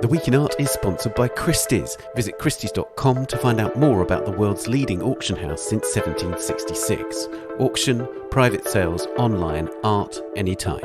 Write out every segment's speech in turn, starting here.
The Week in Art is sponsored by Christies. Visit Christies.com to find out more about the world's leading auction house since 1766. Auction, private sales, online, art, anytime.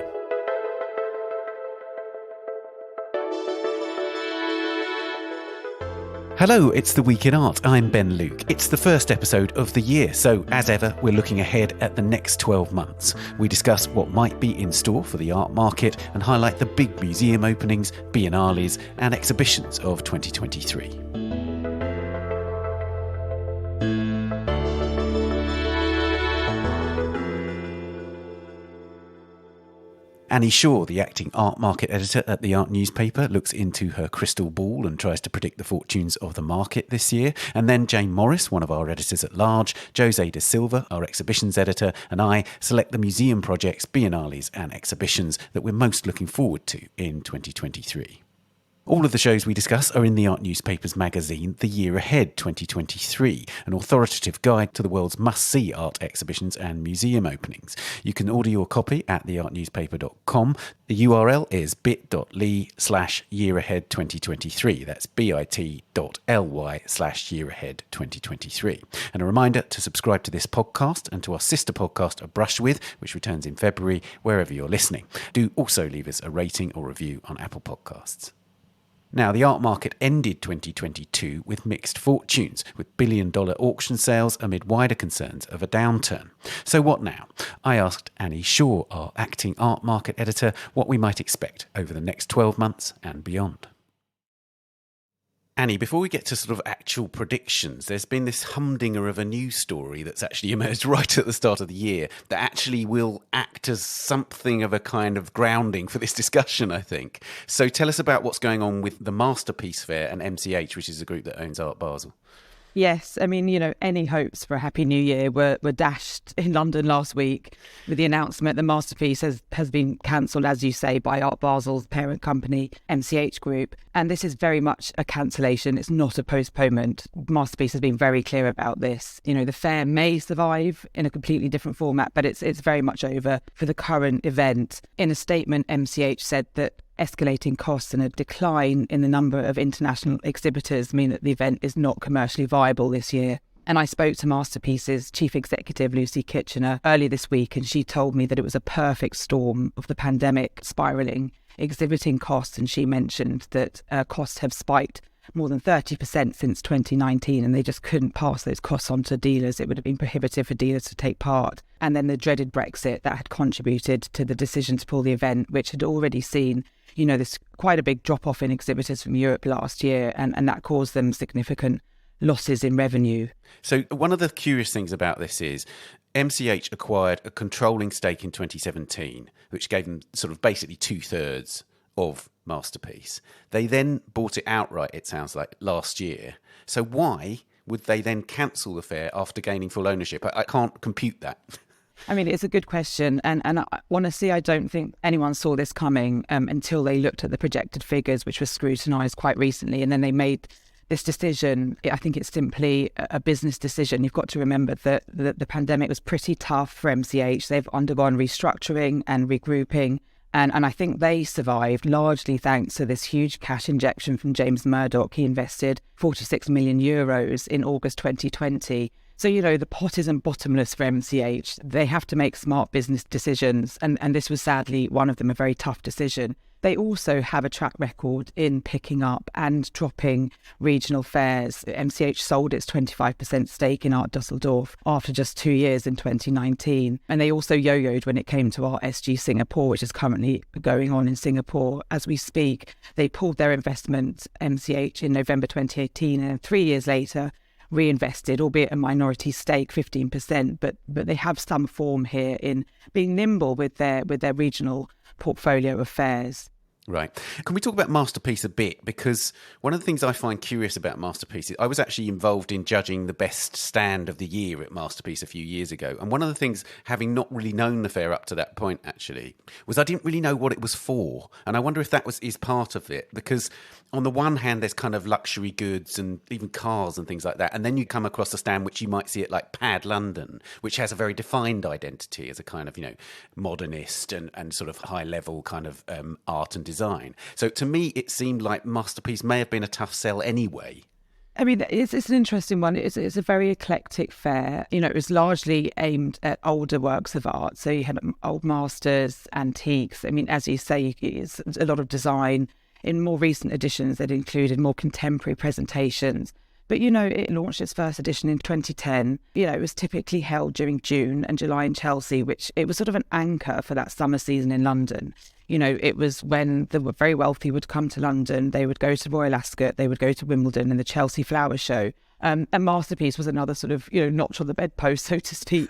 Hello, it's The Week in Art. I'm Ben Luke. It's the first episode of the year, so as ever, we're looking ahead at the next 12 months. We discuss what might be in store for the art market and highlight the big museum openings, biennales, and exhibitions of 2023. Anny Shaw, the acting art market editor at the art newspaper, looks into her crystal ball and tries to predict the fortunes of the market this year. And then Jane Morris, one of our editors at large, José da Silva, our exhibitions editor, and I select the museum projects, biennales and exhibitions that we're most looking forward to in 2023. All of the shows we discuss are in the art newspaper's magazine, The Year Ahead 2023, an authoritative guide to the world's must-see art exhibitions and museum openings. You can order your copy at theartnewspaper.com. The URL is bit.ly/yearahead2023. That's bit.ly/yearahead2023. And a reminder to subscribe to this podcast and to our sister podcast, A Brush With, which returns in February, wherever you're listening. Do also leave us a rating or review on Apple Podcasts. Now, the art market ended 2022 with mixed fortunes, with billion-dollar auction sales amid wider concerns of a downturn. So what now? I asked Anny Shaw, our acting art market editor, what we might expect over the next 12 months and beyond. Annie, before we get to sort of actual predictions, there's been this humdinger of a news story that's actually emerged right at the start of the year that actually will act as something of a kind of grounding for this discussion, I think. So tell us about what's going on with the Masterpiece Fair and MCH, which is the group that owns Art Basel. Yes, I mean, any hopes for a happy new year were dashed in London last week with the announcement the Masterpiece has been cancelled, as you say, by Art Basel's parent company, MCH Group. And this is very much a cancellation. It's not a postponement. Masterpiece has been very clear about this. The fair may survive in a completely different format, but it's very much over for the current event. In a statement, MCH said that escalating costs and a decline in the number of international exhibitors mean that the event is not commercially viable this year. And I spoke to Masterpiece's chief executive, Lucy Kitchener, earlier this week, and she told me that it was a perfect storm of the pandemic spiralling exhibiting costs. And she mentioned that costs have spiked more than 30% since 2019, and they just couldn't pass those costs on to dealers. It would have been prohibitive for dealers to take part. And then the dreaded Brexit that had contributed to the decision to pull the event, which had already seen there's quite a big drop-off in exhibitors from Europe last year, and that caused them significant losses in revenue. So one of the curious things about this is MCH acquired a controlling stake in 2017, which gave them sort of basically 2/3 of Masterpiece. They then bought it outright, it sounds like, last year. So why would they then cancel the fair after gaining full ownership? I can't compute that. I mean, it's a good question. And honestly, I don't think anyone saw this coming until they looked at the projected figures, which were scrutinised quite recently. And then they made this decision. I think it's simply a business decision. You've got to remember that the pandemic was pretty tough for MCH. They've undergone restructuring and regrouping. And I think they survived largely thanks to this huge cash injection from James Murdoch. He invested €46 million in August 2020. So, the pot isn't bottomless for MCH. They have to make smart business decisions. And this was sadly one of them, a very tough decision. They also have a track record in picking up and dropping regional fairs. MCH sold its 25% stake in Art Dusseldorf after just 2 years in 2019. And they also yo-yoed when it came to Art SG Singapore, which is currently going on in Singapore as we speak. They pulled their investment, MCH, in November 2018, and 3 years later reinvested, albeit a minority stake, 15%, but they have some form here in being nimble with their regional portfolio of fairs. Right. Can we talk about Masterpiece a bit? Because one of the things I find curious about Masterpiece is I was actually involved in judging the best stand of the year at Masterpiece a few years ago. And one of the things, having not really known the fair up to that point, actually, was I didn't really know what it was for. And I wonder if that is part of it. Because on the one hand, there's kind of luxury goods and even cars and things like that. And then you come across a stand which you might see at like Pad London, which has a very defined identity as a kind of, modernist and sort of high level kind of art and design. So to me, it seemed like Masterpiece may have been a tough sell anyway. I mean, it's an interesting one. It's a very eclectic fair. It was largely aimed at older works of art. So you had old masters, antiques. I mean, as you say, it's a lot of design. In more recent editions, it included more contemporary presentations. But, it launched its first edition in 2010. It was typically held during June and July in Chelsea, which it was sort of an anchor for that summer season in London. It was when the very wealthy would come to London, they would go to Royal Ascot, they would go to Wimbledon and the Chelsea Flower Show. And Masterpiece was another sort of, notch on the bedpost, so to speak.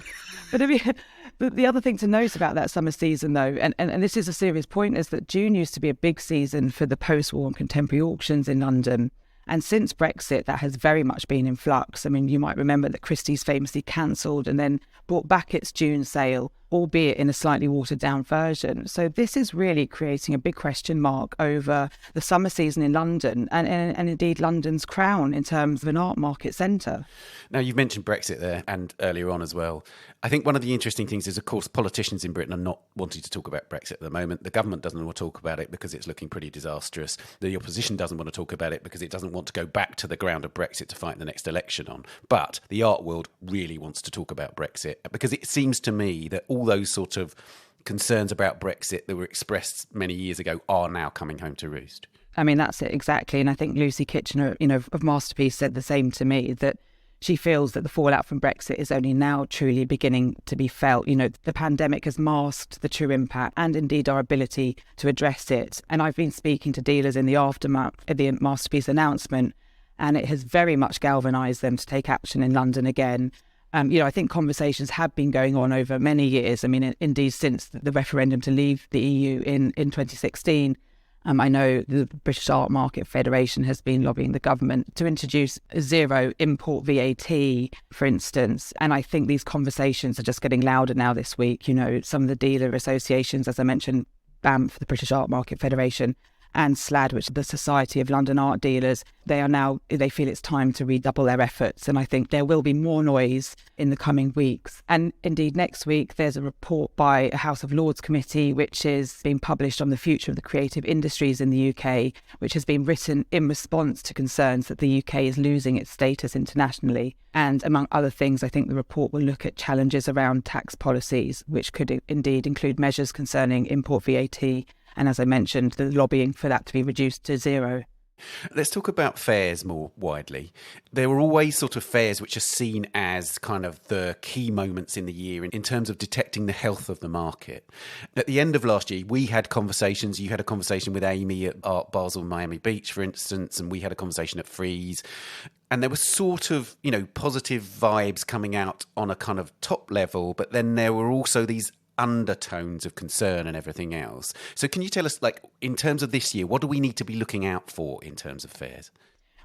But I mean, the other thing to note about that summer season, though, and this is a serious point, is that June used to be a big season for the post-war and contemporary auctions in London. And since Brexit, that has very much been in flux. I mean, you might remember that Christies famously cancelled and then brought back its June sale, albeit in a slightly watered-down version. So this is really creating a big question mark over the summer season in London and indeed London's crown in terms of an art market centre. Now, you've mentioned Brexit there and earlier on as well. I think one of the interesting things is, of course, politicians in Britain are not wanting to talk about Brexit at the moment. The government doesn't want to talk about it because it's looking pretty disastrous. The opposition doesn't want to talk about it because it doesn't want to go back to the ground of Brexit to fight the next election on. But the art world really wants to talk about Brexit because it seems to me that all those sort of concerns about Brexit that were expressed many years ago are now coming home to roost. I mean, that's it, exactly. And I think Lucy Kitchener, of Masterpiece said the same to me, that she feels that the fallout from Brexit is only now truly beginning to be felt. The pandemic has masked the true impact and indeed our ability to address it. And I've been speaking to dealers in the aftermath of the Masterpiece announcement, and it has very much galvanised them to take action in London again. I think conversations have been going on over many years. I mean, indeed, since the referendum to leave the EU in 2016. I know the British Art Market Federation has been lobbying the government to introduce zero import VAT, for instance. And I think these conversations are just getting louder now this week. Some of the dealer associations, as I mentioned, BAMF, the British Art Market Federation, and SLAD, which is the Society of London Art Dealers, they feel it's time to redouble their efforts. And I think there will be more noise in the coming weeks. And indeed, next week, there's a report by a House of Lords committee, which is being published on the future of the creative industries in the UK, which has been written in response to concerns that the UK is losing its status internationally. And among other things, I think the report will look at challenges around tax policies, which could indeed include measures concerning import VAT. And as I mentioned, the lobbying for that to be reduced to zero. Let's talk about fairs more widely. There were always sort of fairs which are seen as kind of the key moments in the year in terms of detecting the health of the market. At the end of last year, we had conversations. You had a conversation with Amy at Art Basel Miami Beach, for instance, and we had a conversation at Frieze. And there were sort of, positive vibes coming out on a kind of top level, but then there were also these undertones of concern and everything else. So can you tell us, in terms of this year, what do we need to be looking out for in terms of fairs?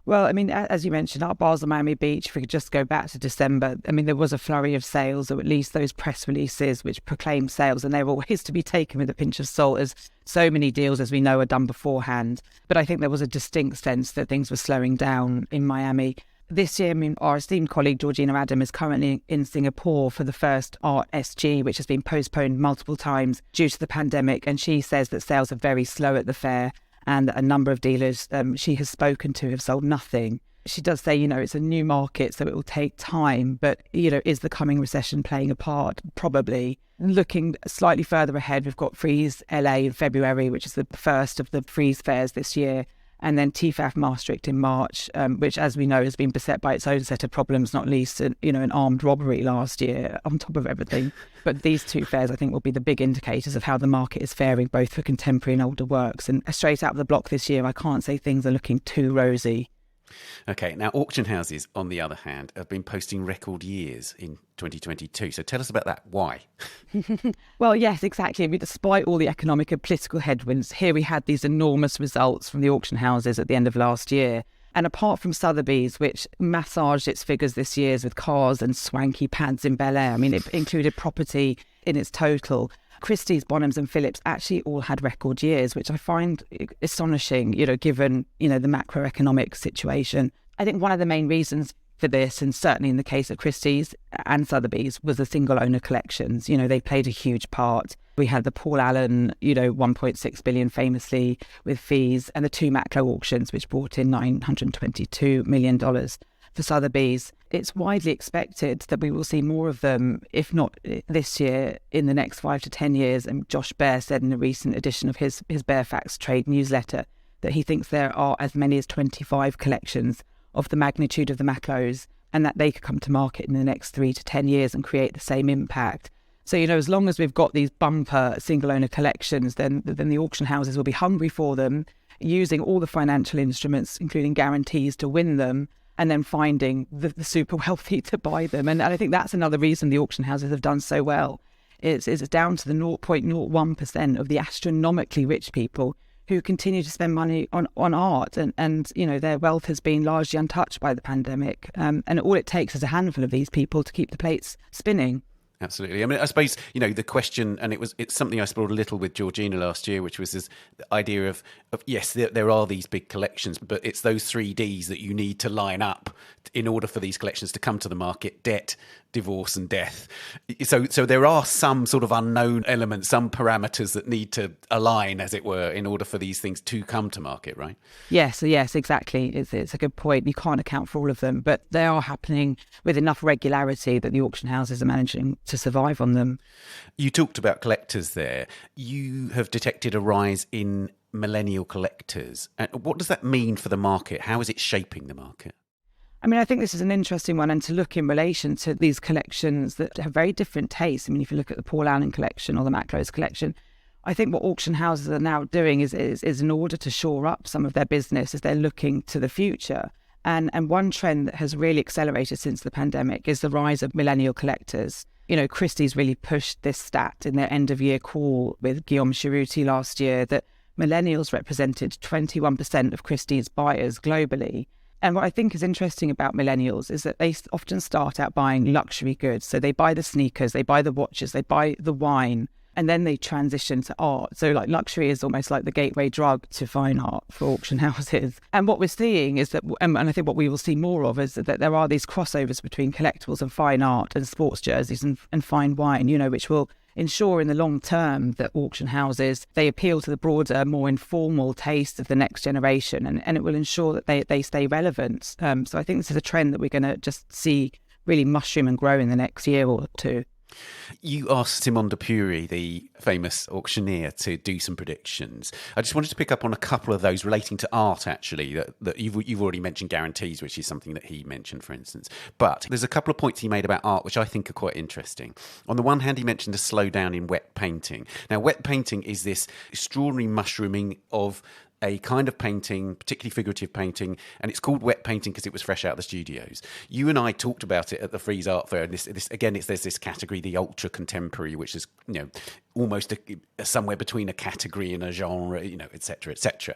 Well, I mean, as you mentioned, Art Basel Miami Beach, if we could just go back to December, I mean, there was a flurry of sales, or at least those press releases which proclaim sales, and they're always to be taken with a pinch of salt, as so many deals, as we know, are done beforehand. But I think there was a distinct sense that things were slowing down in Miami. This year, I mean, our esteemed colleague Georgina Adam is currently in Singapore for the first Art SG, which has been postponed multiple times due to the pandemic. And she says that sales are very slow at the fair, and that a number of dealers she has spoken to have sold nothing. She does say, it's a new market, so it will take time. But, is the coming recession playing a part? Probably. Looking slightly further ahead, we've got Frieze LA in February, which is the first of the Frieze fairs this year. And then TFAF Maastricht in March, which, as we know, has been beset by its own set of problems, not least, an armed robbery last year on top of everything. But these two fairs, I think, will be the big indicators of how the market is faring, both for contemporary and older works. And straight out of the block this year, I can't say things are looking too rosy. Okay, now auction houses, on the other hand, have been posting record years in 2022. So tell us about that. Why? Well, yes, exactly. I mean, despite all the economic and political headwinds, here we had these enormous results from the auction houses at the end of last year. And apart from Sotheby's, which massaged its figures this year with cars and swanky pads in Bel Air, I mean, it included property in its total. Christies, Bonhams and Phillips actually all had record years, which I find astonishing, given, the macroeconomic situation. I think one of the main reasons for this, and certainly in the case of Christie's and Sotheby's, was the single owner collections. They played a huge part. We had the Paul Allen, 1.6 billion famously with fees, and the two Maclo auctions, which brought in $922 million for Sotheby's. It's widely expected that we will see more of them, if not this year, in the next 5 to 10 years. And Josh Baer said in a recent edition of his Baer Facts Trade newsletter that he thinks there are as many as 25 collections of the magnitude of the Maclos, and that they could come to market in the next 3 to 10 years and create the same impact. So, as long as we've got these bumper single-owner collections, then the auction houses will be hungry for them, using all the financial instruments, including guarantees, to win them, and then finding the super wealthy to buy them. And I think that's another reason the auction houses have done so well. It's down to the 0.01% of the astronomically rich people who continue to spend money on art, and their wealth has been largely untouched by the pandemic. And all it takes is a handful of these people to keep the plates spinning. Absolutely. I mean, I suppose, the question, and it's something I explored a little with Georgina last year, which was this idea of yes, there are these big collections, but it's those 3Ds that you need to line up in order for these collections to come to the market: debt, divorce and death. So there are some sort of unknown elements, some parameters that need to align, as it were, in order for these things to come to market, right? Yes, exactly. It's a good point. You can't account for all of them, but they are happening with enough regularity that the auction houses are managing to survive on them. You talked about collectors there. You have detected a rise in millennial collectors. What does that mean for the market? How is it shaping the market? I mean, I think this is an interesting one, and to look in relation to these collections that have very different tastes. I mean, if you look at the Paul Allen collection or the Maclos collection, I think what auction houses are now doing is in order to shore up some of their business, is they're looking to the future. And one trend that has really accelerated since the pandemic is the rise of millennial collectors. Christie's really pushed this stat in their end-of-year call with Guillaume Cheruti last year, that millennials represented 21% of Christie's buyers globally. And what I think is interesting about millennials is that they often start out buying luxury goods. So they buy the sneakers, they buy the watches, they buy the wine, and then they transition to art. So like luxury is almost like the gateway drug to fine art for auction houses. And what we're seeing is that, and I think what we will see more of, is that there are these crossovers between collectibles and fine art and sports jerseys and fine wine, which will ensure in the long term that auction houses, they appeal to the broader, more informal taste of the next generation, and it will ensure that they stay relevant. So I think this is a trend that we're going to just see really mushroom and grow in the next year or two. You asked Simon de Pury, the famous auctioneer, to do some predictions. I just wanted to pick up on a couple of those relating to art, actually, that you've already mentioned guarantees, which is something that he mentioned, for instance. But there's a couple of points he made about art, which I think are quite interesting. On the one hand, he mentioned a slowdown in wet painting. Now, wet painting is this extraordinary mushrooming of a kind of painting, particularly figurative painting, and it's called wet painting because it was fresh out of the studios. You and I talked about it at the Frieze Art Fair, and there's this category, the ultra contemporary, which is almost somewhere between a category and a genre, et cetera, et cetera.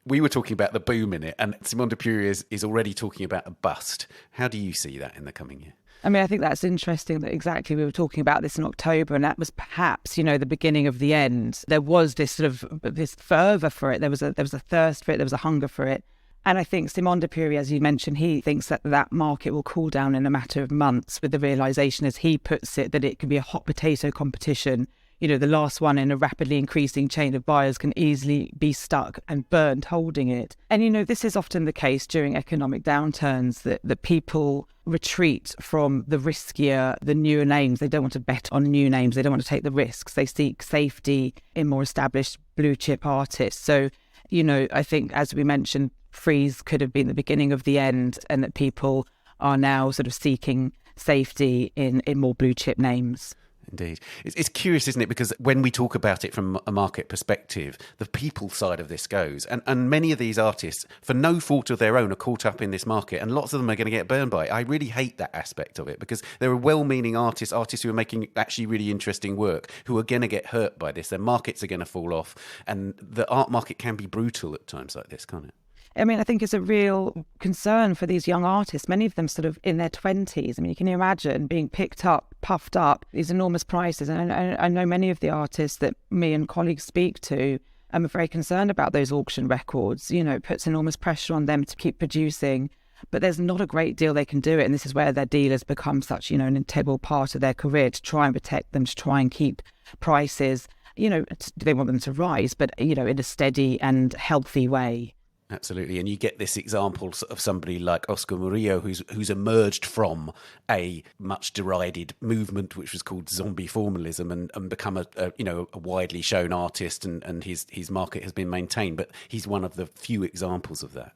We were talking about the boom in it, and Simon de Pury is already talking about a bust. How do you see that in the coming year? I mean, I think that's interesting that exactly we were talking about this in October, and that was perhaps, the beginning of the end. There was this sort of this fervour for it. There was a thirst for it. There was a hunger for it. And I think Simon de Pury, as you mentioned, he thinks that market will cool down in a matter of months, with the realisation, as he puts it, that it can be a hot potato competition. The last one in a rapidly increasing chain of buyers can easily be stuck and burned holding it. And, this is often the case during economic downturns, that people retreat from the riskier, the newer names. They don't want to bet on new names. They don't want to take the risks. They seek safety in more established blue chip artists. So, I think, as we mentioned, Frieze could have been the beginning of the end, and that people are now sort of seeking safety in more blue chip names. Indeed. It's curious, isn't it? Because when we talk about it from a market perspective, the people side of this goes. And many of these artists, for no fault of their own, are caught up in this market, and lots of them are going to get burned by it. I really hate that aspect of it, because there are well-meaning artists who are making actually really interesting work, who are going to get hurt by this. Their markets are going to fall off. And the art market can be brutal at times like this, can't it? I mean, I think it's a real concern for these young artists, many of them sort of in their 20s. I mean, you can imagine being picked up, puffed up, these enormous prices. And I know many of the artists that me and colleagues speak to are very concerned about those auction records. It puts enormous pressure on them to keep producing. but there's not a great deal they can do it. And this is where their dealers become such, an integral part of their career, to try and protect them, to try and keep prices, they want them to rise, but, in a steady and healthy way. Absolutely. And you get this example of somebody like Oscar Murillo, who's emerged from a much derided movement which was called zombie formalism and become a widely shown artist, and his market has been maintained. But he's one of the few examples of that.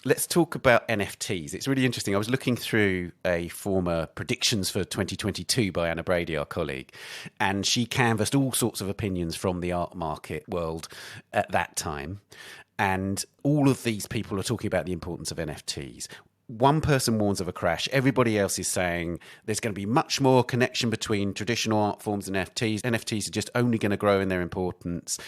Let's talk about NFTs. It's really interesting. I was looking through a former predictions for 2022 by Anna Brady, our colleague, and she canvassed all sorts of opinions from the art market world at that time. And all of these people are talking about the importance of NFTs. One person warns of a crash. Everybody else is saying there's going to be much more connection between traditional art forms and NFTs. NFTs are just only going to grow in their importance.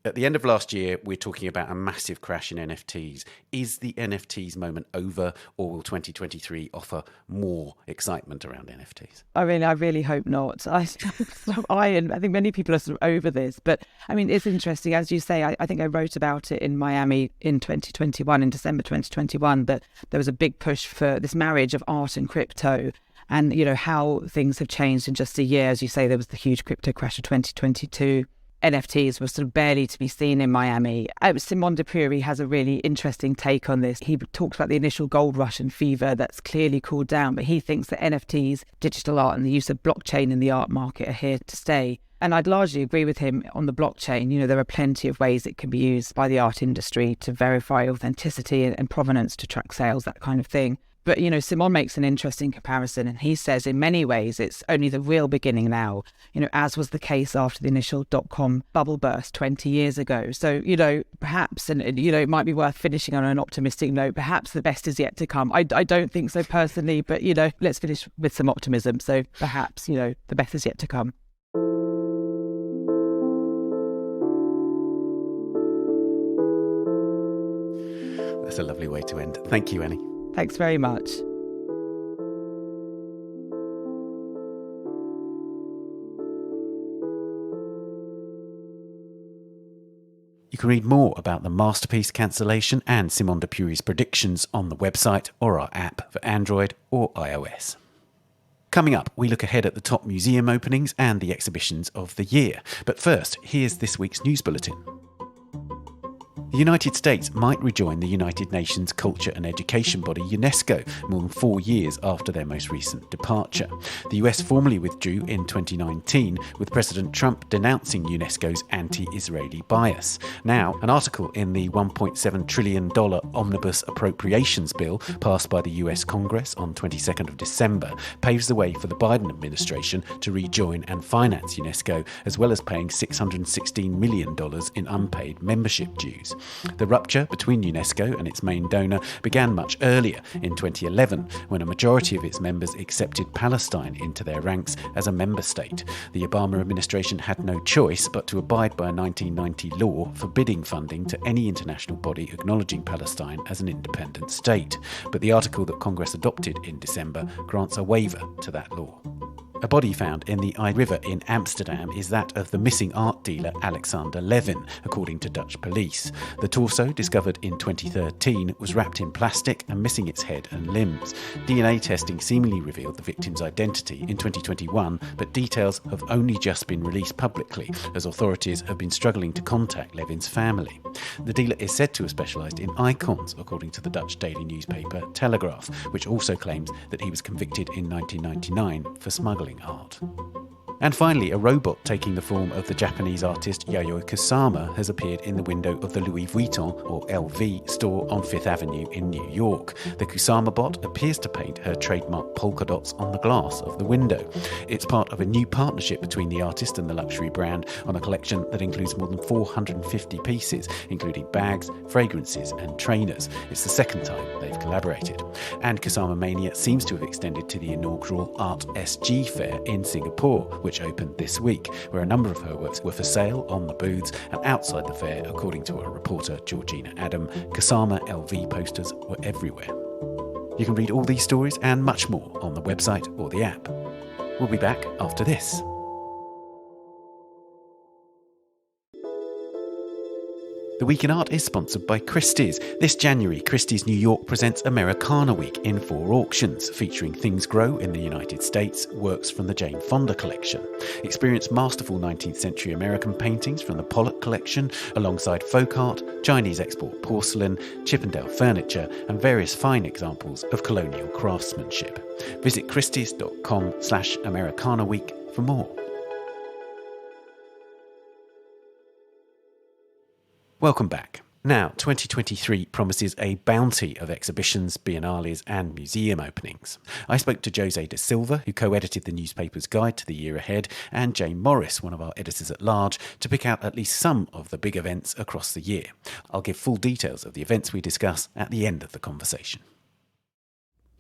At the end of last year, we're talking about a massive crash in NFTs. Is the NFTs moment over, or will 2023 offer more excitement around NFTs? I mean, I really hope not. I think many people are sort of over this. But, I mean, it's interesting. As you say, I think I wrote about it in Miami in 2021, in December 2021, that there was a big push for this marriage of art and crypto. And, how things have changed in just a year. As you say, there was the huge crypto crash of 2022. NFTs were sort of barely to be seen in Miami. Simon de Pury has a really interesting take on this. He talks about the initial gold rush and fever that's clearly cooled down, but he thinks that NFTs, digital art, and the use of blockchain in the art market are here to stay. And I'd largely agree with him on the blockchain. There are plenty of ways it can be used by the art industry to verify authenticity and provenance, to track sales, that kind of thing. But, Simon makes an interesting comparison, and he says in many ways it's only the real beginning now, as was the case after the initial dot-com bubble burst 20 years ago. So, perhaps, and, it might be worth finishing on an optimistic note, perhaps the best is yet to come. I don't think so personally, but, let's finish with some optimism. So perhaps, the best is yet to come. That's a lovely way to end. Thank you, Annie. Thanks very much. You can read more about the masterpiece cancellation and Simon de Pury's predictions on the website or our app for Android or iOS. Coming up, we look ahead at the top museum openings and the exhibitions of the year. But first, here's this week's news bulletin. The United States might rejoin the United Nations culture and education body UNESCO more than 4 years after their most recent departure. The US formally withdrew in 2019, with President Trump denouncing UNESCO's anti-Israeli bias. Now, an article in the $1.7 trillion omnibus appropriations bill passed by the US Congress on 22nd of December paves the way for the Biden administration to rejoin and finance UNESCO, as well as paying $616 million in unpaid membership dues. The rupture between UNESCO and its main donor began much earlier, in 2011, when a majority of its members accepted Palestine into their ranks as a member state. The Obama administration had no choice but to abide by a 1990 law forbidding funding to any international body acknowledging Palestine as an independent state. But the article that Congress adopted in December grants a waiver to that law. A body found in the Eye River in Amsterdam is that of the missing art dealer Alexander Levin, according to Dutch police. The torso, discovered in 2013, was wrapped in plastic and missing its head and limbs. DNA testing seemingly revealed the victim's identity in 2021, but details have only just been released publicly, as authorities have been struggling to contact Levin's family. The dealer is said to have specialised in icons, according to the Dutch daily newspaper Telegraph, which also claims that he was convicted in 1999 for smuggling art. And finally, a robot taking the form of the Japanese artist Yayoi Kusama has appeared in the window of the Louis Vuitton, or LV, store on Fifth Avenue in New York. The Kusama bot appears to paint her trademark polka dots on the glass of the window. It's part of a new partnership between the artist and the luxury brand on a collection that includes more than 450 pieces, including bags, fragrances and trainers. It's the second time they've collaborated. And Kusama Mania seems to have extended to the inaugural Art SG Fair in Singapore, which opened this week, where a number of her works were for sale on the booths, and outside the fair, according to our reporter Georgina Adam, Kusama LV posters were everywhere. You can read all these stories and much more on the website or the app. We'll be back after this. The Week in Art is sponsored by Christies. This January, Christies New York presents Americana Week in 4 auctions, featuring Things Grow in the United States, works from the Jane Fonda collection. Experience masterful 19th century American paintings from the Pollock collection, alongside folk art, Chinese export porcelain, Chippendale furniture, and various fine examples of colonial craftsmanship. Visit christies.com/Americana Week for more. Welcome back. Now, 2023 promises a bounty of exhibitions, biennales and museum openings. I spoke to José da Silva, who co-edited the newspaper's guide to the year ahead, and Jane Morris, one of our editors at large, to pick out at least some of the big events across the year. I'll give full details of the events we discuss at the end of the conversation.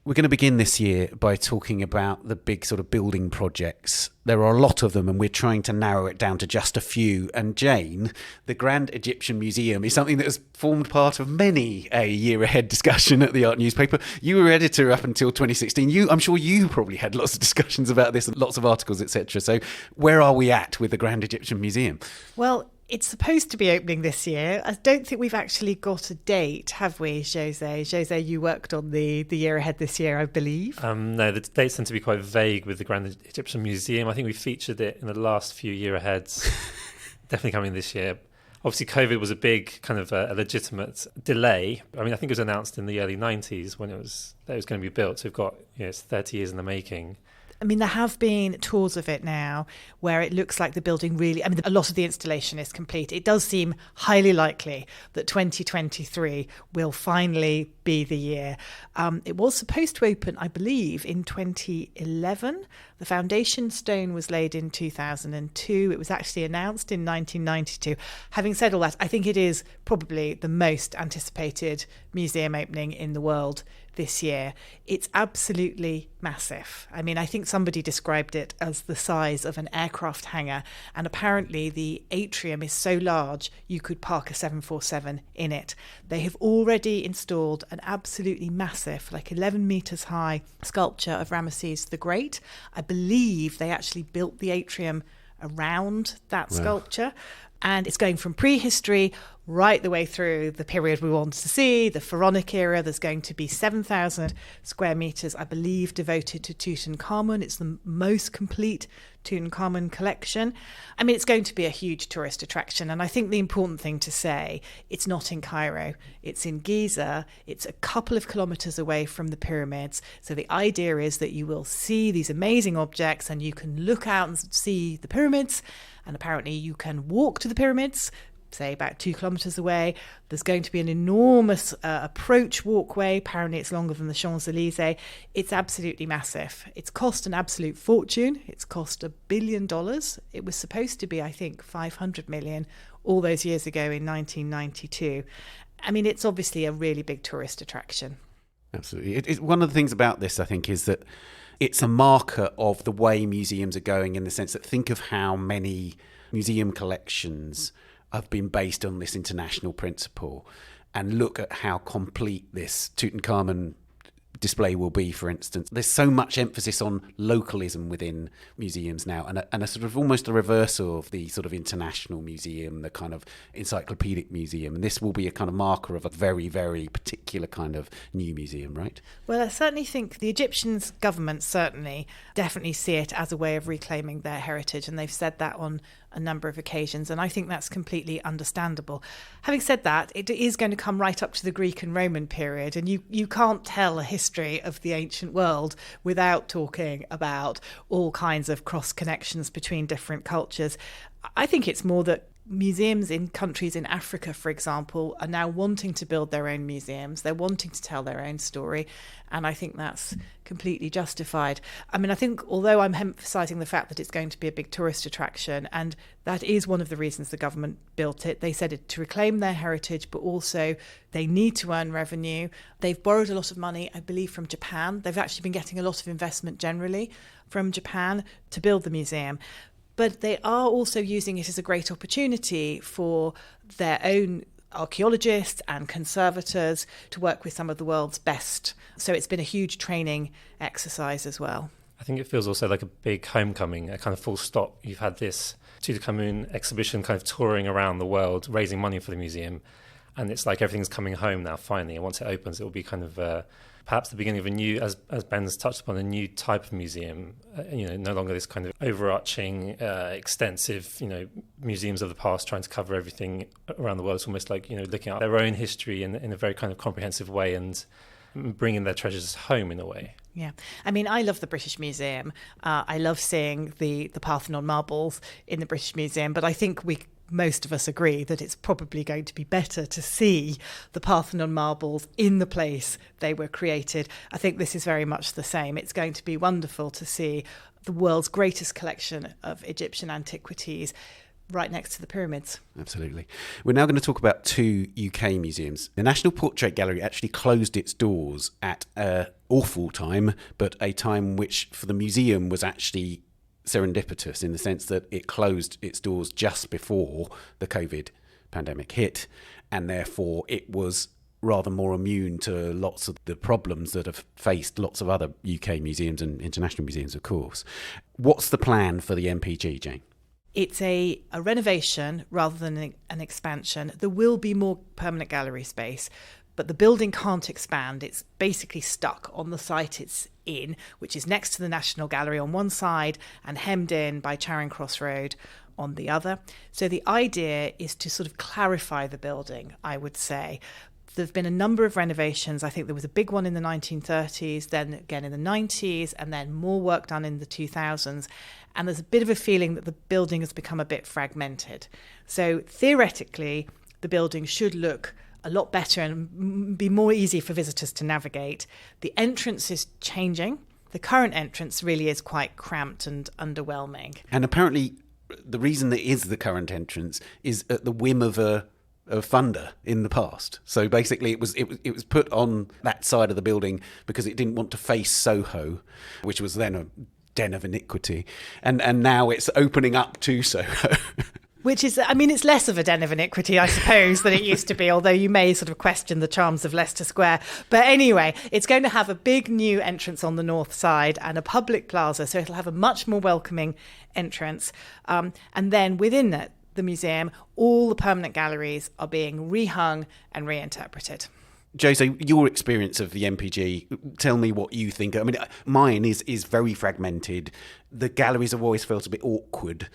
We're going to begin this year by talking about the big sort of building projects. There are a lot of them and we're trying to narrow it down to just a few. And Jane, the Grand Egyptian Museum is something that has formed part of many a year ahead discussion at the art newspaper. You were editor up until 2016. I'm sure you probably had lots of discussions about this and lots of articles, etc. So where are we at with the Grand Egyptian Museum? Well, it's supposed to be opening this year. I don't think we've actually got a date, have we, José? José, you worked on the year ahead this year, I believe. No, the dates tend to be quite vague with the Grand Egyptian Museum. I think we featured it in the last few year aheads. Definitely coming this year. Obviously, COVID was a big kind of a legitimate delay. I mean, I think it was announced in the early 90s when it was going to be built. So we've got, it's 30 years in the making. I mean, there have been tours of it now where it looks like the building really, I mean, a lot of the installation is complete. It does seem highly likely that 2023 will finally be the year. It was supposed to open, I believe, in 2011. The foundation stone was laid in 2002. It was actually announced in 1992. Having said all that, I think it is probably the most anticipated museum opening in the world this year. It's absolutely massive. I mean, I think somebody described it as the size of an aircraft hangar, and apparently the atrium is so large you could park a 747 in it. They have already installed an absolutely massive, like 11 metres high sculpture of Ramesses the Great. I believe they actually built the atrium around that sculpture. And it's going from prehistory right the way through the period we want to see, the Pharaonic era. There's going to be 7,000 square metres, I believe, devoted to Tutankhamun. It's the most complete Tutankhamun collection. I mean, it's going to be a huge tourist attraction. And I think the important thing to say, it's not in Cairo. It's in Giza. It's a couple of kilometres away from the pyramids. So the idea is that you will see these amazing objects and you can look out and see the pyramids. And apparently you can walk to the pyramids, say about 2 kilometres away. There's going to be an enormous approach walkway. Apparently it's longer than the Champs-Élysées. It's absolutely massive. It's cost an absolute fortune. It's cost $1 billion. It was supposed to be, I think, 500 million all those years ago in 1992. I mean, it's obviously a really big tourist attraction. Absolutely. One of the things about this, I think, is that it's a marker of the way museums are going, in the sense that think of how many museum collections have been based on this international principle, and look at how complete this Tutankhamun display will be, for instance. There's so much emphasis on localism within museums now, and a sort of almost a reversal of the sort of international museum, the kind of encyclopedic museum. And this will be a kind of marker of a very, very particular kind of new museum, right? Well, I certainly think the Egyptian government definitely see it as a way of reclaiming their heritage, and they've said that on a number of occasions, and I think that's completely understandable. Having said that, it is going to come right up to the Greek and Roman period, and you can't tell a history of the ancient world without talking about all kinds of cross connections between different cultures. I think it's more that museums in countries in Africa, for example, are now wanting to build their own museums. They're wanting to tell their own story. And I think that's completely justified. I mean, I think although I'm emphasising the fact that it's going to be a big tourist attraction, and that is one of the reasons the government built it. They said it to reclaim their heritage, but also they need to earn revenue. They've borrowed a lot of money, I believe, from Japan. They've actually been getting a lot of investment generally from Japan to build the museum. But they are also using it as a great opportunity for their own archaeologists and conservators to work with some of the world's best. So it's been a huge training exercise as well. I think it feels also like a big homecoming, a kind of full stop. You've had this Tutankhamun exhibition kind of touring around the world, raising money for the museum. And it's like everything's coming home now, finally. And once it opens, it will be kind of perhaps the beginning of a new, as Ben's touched upon, a new type of museum. No longer this kind of overarching, extensive, museums of the past trying to cover everything around the world. It's almost like, looking at their own history in a very kind of comprehensive way and bringing their treasures home in a way. Yeah. I mean, I love the British Museum. I love seeing the Parthenon marbles in the British Museum, but I think most of us agree that it's probably going to be better to see the Parthenon marbles in the place they were created. I think this is very much the same. It's going to be wonderful to see the world's greatest collection of Egyptian antiquities right next to the pyramids. Absolutely. We're now going to talk about two UK museums. The National Portrait Gallery actually closed its doors at an awful time, but a time which for the museum was actually serendipitous in the sense that it closed its doors just before the COVID pandemic hit, and therefore it was rather more immune to lots of the problems that have faced lots of other UK museums and international museums, of course. What's the plan for the MPG, Jane? It's a renovation rather than an expansion. There will be more permanent gallery space, but the building can't expand. It's basically stuck on the site it's in, which is next to the National Gallery on one side and hemmed in by Charing Cross Road on the other. So the idea is to sort of clarify the building, I would say. There have been a number of renovations. I think there was a big one in the 1930s, then again in the 90s, and then more work done in the 2000s. And there's a bit of a feeling that the building has become a bit fragmented. So theoretically, the building should look a lot better and be more easy for visitors to navigate. The entrance is changing. The current entrance really is quite cramped and underwhelming. And apparently the reason there is the current entrance is at the whim of a funder in the past. So basically it was put on that side of the building because it didn't want to face Soho, which was then a den of iniquity. And now it's opening up to Soho. Which is, I mean, it's less of a den of iniquity, I suppose, than it used to be, although you may sort of question the charms of Leicester Square. But anyway, it's going to have a big new entrance on the north side and a public plaza, so it'll have a much more welcoming entrance. And then within that, the museum, all the permanent galleries are being rehung and reinterpreted. José, your experience of the MPG, tell me what you think. I mean, mine is very fragmented. The galleries have always felt a bit awkward.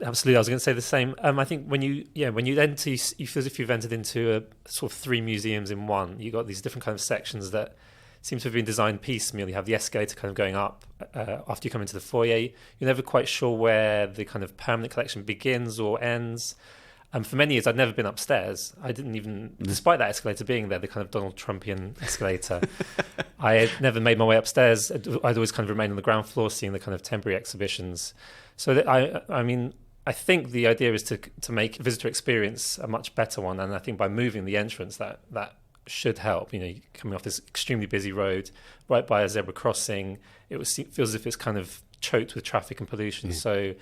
Absolutely, I was going to say the same. I think when you enter, you feel as if you've entered into a sort of three museums in one. You've got these different kind of sections that seem to have been designed piecemeal. You have the escalator kind of going up after you come into the foyer. You're never quite sure where the kind of permanent collection begins or ends. For many years, I'd never been upstairs. I didn't even, despite that escalator being there, the kind of Donald Trumpian escalator, I had never made my way upstairs. I'd always kind of remained on the ground floor, seeing the kind of temporary exhibitions. So I think the idea is to make visitor experience a much better one, and I think by moving the entrance, that should help. Coming off this extremely busy road, right by a zebra crossing, feels as if it's kind of choked with traffic and pollution. Yeah. So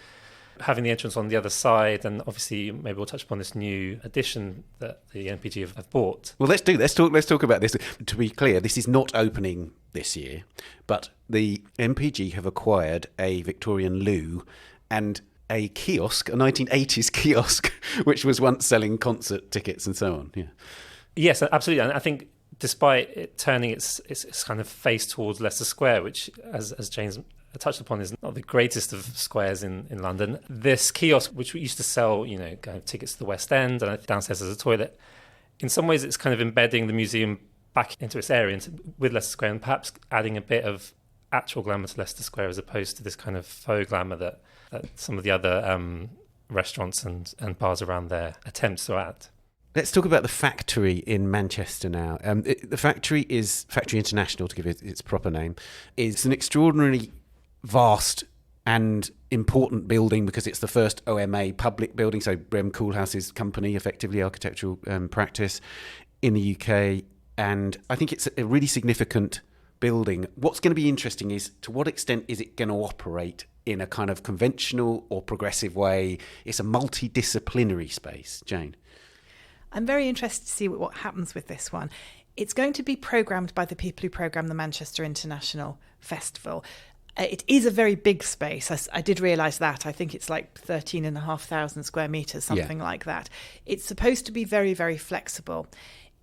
having the entrance on the other side, and obviously maybe we'll touch upon this new addition that the NPG have bought. Well, let's talk about this. To be clear, this is not opening this year, but the NPG have acquired a Victorian loo and a kiosk, a 1980s kiosk, which was once selling concert tickets and so on. Yeah. Yes, absolutely. And I think despite it turning its kind of face towards Leicester Square, which, as James touched upon, is not the greatest of squares in London, this kiosk, which we used to sell, kind of tickets to the West End and downstairs as a toilet, in some ways it's kind of embedding the museum back into its area with Leicester Square, and perhaps adding a bit of actual glamour to Leicester Square as opposed to this kind of faux glamour that some of the other restaurants and bars around there attempt to add. Let's talk about the factory in Manchester now. The factory is Factory International, to give it its proper name. It's an extraordinarily vast and important building because it's the first OMA public building, so Rem Koolhaas's company, effectively architectural practice in the UK. And I think it's a really significant building. What's going to be interesting is to what extent is it going to operate in a kind of conventional or progressive way? It's a multidisciplinary space. Jane? I'm very interested to see what happens with this one. It's going to be programmed by the people who program the Manchester International Festival. It is a very big space. I did realise that. I think it's like 13,500 square metres, something like that. It's supposed to be very, very flexible.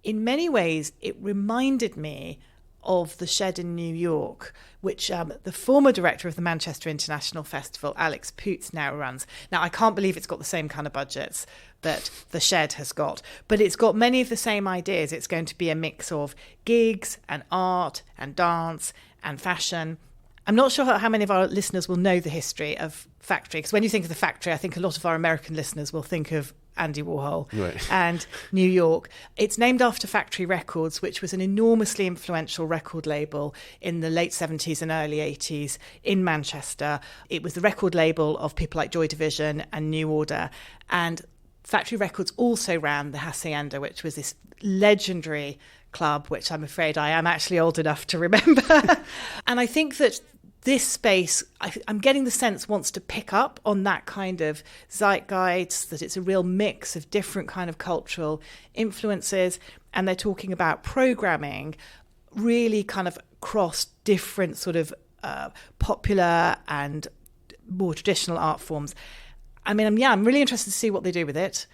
In many ways, it reminded me of the Shed in New York, which the former director of the Manchester International Festival, Alex Poots, now runs. Now, I can't believe it's got the same kind of budgets that the Shed has got, but it's got many of the same ideas. It's going to be a mix of gigs and art and dance and fashion. I'm not sure how many of our listeners will know the history of Factory, because when you think of the Factory, I think a lot of our American listeners will think of Andy Warhol and New York. It's named after Factory Records, which was an enormously influential record label in the late 70s and early 80s in Manchester. It was the record label of people like Joy Division and New Order. And Factory Records also ran the Hacienda, which was this legendary club, which I'm afraid I am actually old enough to remember. And I think that this space, I'm getting the sense, wants to pick up on that kind of zeitgeist, that it's a real mix of different kind of cultural influences. And they're talking about programming really kind of across different sort of popular and more traditional art forms. I mean, I'm really interested to see what they do with it.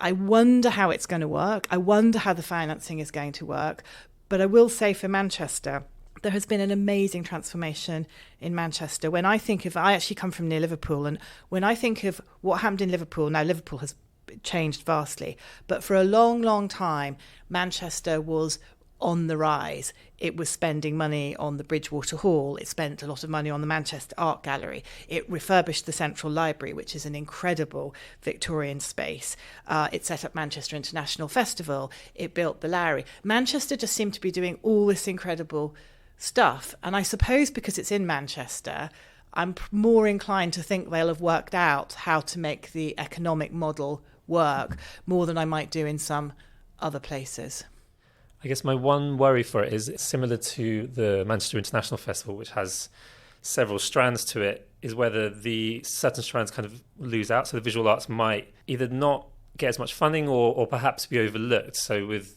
I wonder how it's going to work. I wonder how the financing is going to work. But I will say for Manchester, there has been an amazing transformation in Manchester. When I think of, I actually come from near Liverpool, and when I think of what happened in Liverpool, now Liverpool has changed vastly, but for a long, long time, Manchester was on the rise. It was spending money on the Bridgewater Hall. It spent a lot of money on the Manchester Art Gallery. It refurbished the Central Library, which is an incredible Victorian space. It set up Manchester International Festival. It built the Lowry. Manchester just seemed to be doing all this incredible stuff. And I suppose because it's in Manchester, I'm more inclined to think they'll have worked out how to make the economic model work more than I might do in some other places. I guess my one worry for it is similar to the Manchester International Festival, which has several strands to it, is whether the certain strands kind of lose out. So the visual arts might either not get as much funding or perhaps be overlooked. So with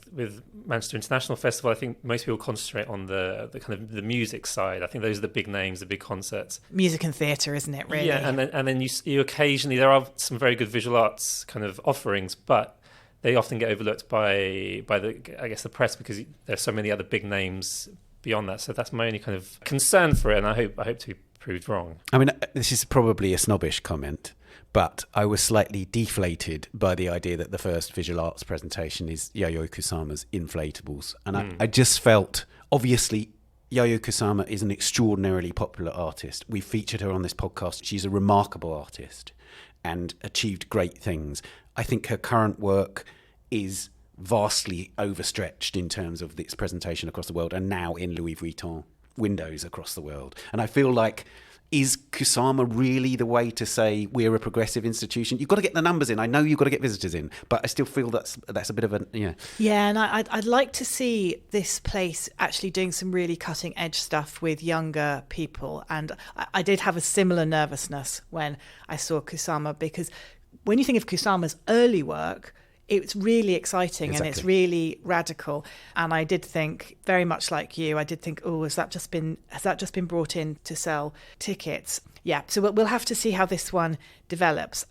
Manchester International Festival, I think most people concentrate on the kind of the music side. I think those are the big names, the big concerts. Music and theatre, isn't it, really? Yeah, and then you occasionally, there are some very good visual arts kind of offerings, but they often get overlooked by the press, because there's so many other big names beyond that. So that's my only kind of concern for it, and I hope to be proved wrong. I mean, this is probably a snobbish comment, but I was slightly deflated by the idea that the first visual arts presentation is Yayoi Kusama's Inflatables. And I just felt, obviously, Yayoi Kusama is an extraordinarily popular artist. We've featured her on this podcast. She's a remarkable artist and achieved great things. I think her current work is vastly overstretched in terms of its presentation across the world, and now in Louis Vuitton windows across the world. And I feel like, is Kusama really the way to say we're a progressive institution? You've got to get the numbers in. I know you've got to get visitors in, but I still feel that's a bit of a, Yeah, and I'd like to see this place actually doing some really cutting edge stuff with younger people. And I did have a similar nervousness when I saw Kusama, because when you think of Kusama's early work, it's really exciting. Exactly. And it's really radical. And I did think, very much like you, I did think, has that just been brought in to sell tickets? Yeah, so we'll have to see how this one develops.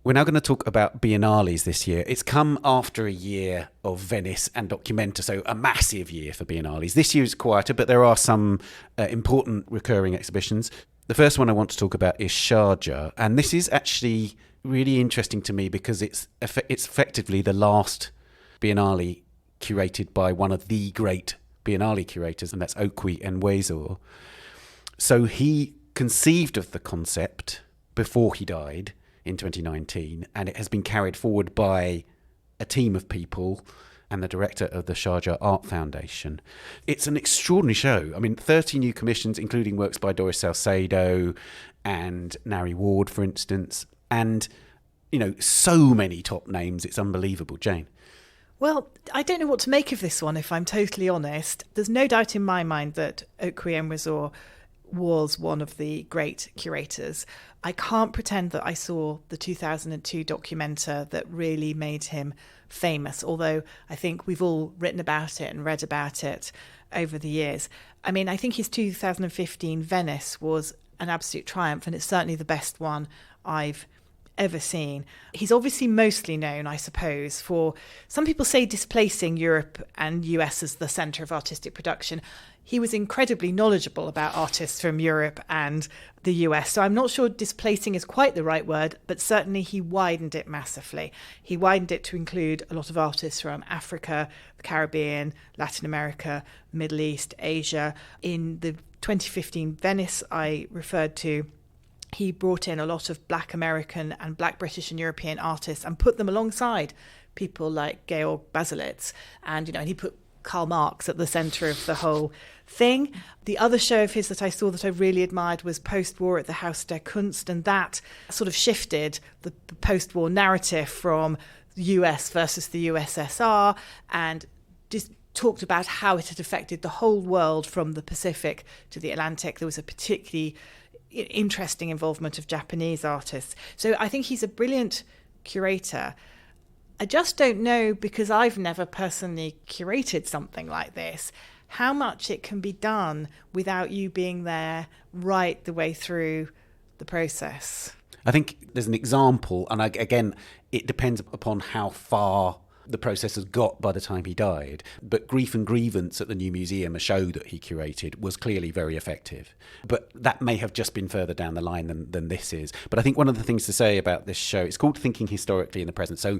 We're now going to talk about biennales this year. It's come after a year of Venice and Documenta, so a massive year for biennales. This year is quieter, but there are some important recurring exhibitions. The first one I want to talk about is Sharjah, and this is actually really interesting to me because it's effectively the last biennale curated by one of the great biennale curators, and that's Okwe Enwezor. So he conceived of the concept before he died in 2019, and it has been carried forward by a team of people and the director of the Sharjah Art Foundation. It's an extraordinary show. I mean, 30 new commissions, including works by Doris Salcedo and Nari Ward, for instance. And, so many top names. It's unbelievable. Jane? Well, I don't know what to make of this one, if I'm totally honest. There's no doubt in my mind that Okwe Enwezor was one of the great curators. I can't pretend that I saw the 2002 documenta that really made him famous, although I think we've all written about it and read about it over the years. I mean, I think his 2015 Venice was an absolute triumph, and it's certainly the best one I've ever seen. He's obviously mostly known, I suppose, for, some people say, displacing Europe and US as the centre of artistic production. He was incredibly knowledgeable about artists from Europe and the US. So I'm not sure displacing is quite the right word, but certainly he widened it massively. He widened it to include a lot of artists from Africa, the Caribbean, Latin America, Middle East, Asia. In the 2015 Venice I referred to, he brought in a lot of Black American and Black British and European artists and put them alongside people like Georg Baselitz. And he put Karl Marx at the centre of the whole thing. The other show of his that I saw that I really admired was post-war at the Haus der Kunst, and that sort of shifted the post-war narrative from the US versus the USSR, and just talked about how it had affected the whole world from the Pacific to the Atlantic. There was a particularly interesting involvement of Japanese artists. So I think he's a brilliant curator. I just don't know, because I've never personally curated something like this, how much it can be done without you being there right the way through the process. I think there's an example, and again, it depends upon how far the process has got by the time he died. But Grief and Grievance at the New Museum, a show that he curated, was clearly very effective. But that may have just been further down the line than this is. But I think one of the things to say about this show, it's called Thinking Historically in the Present. So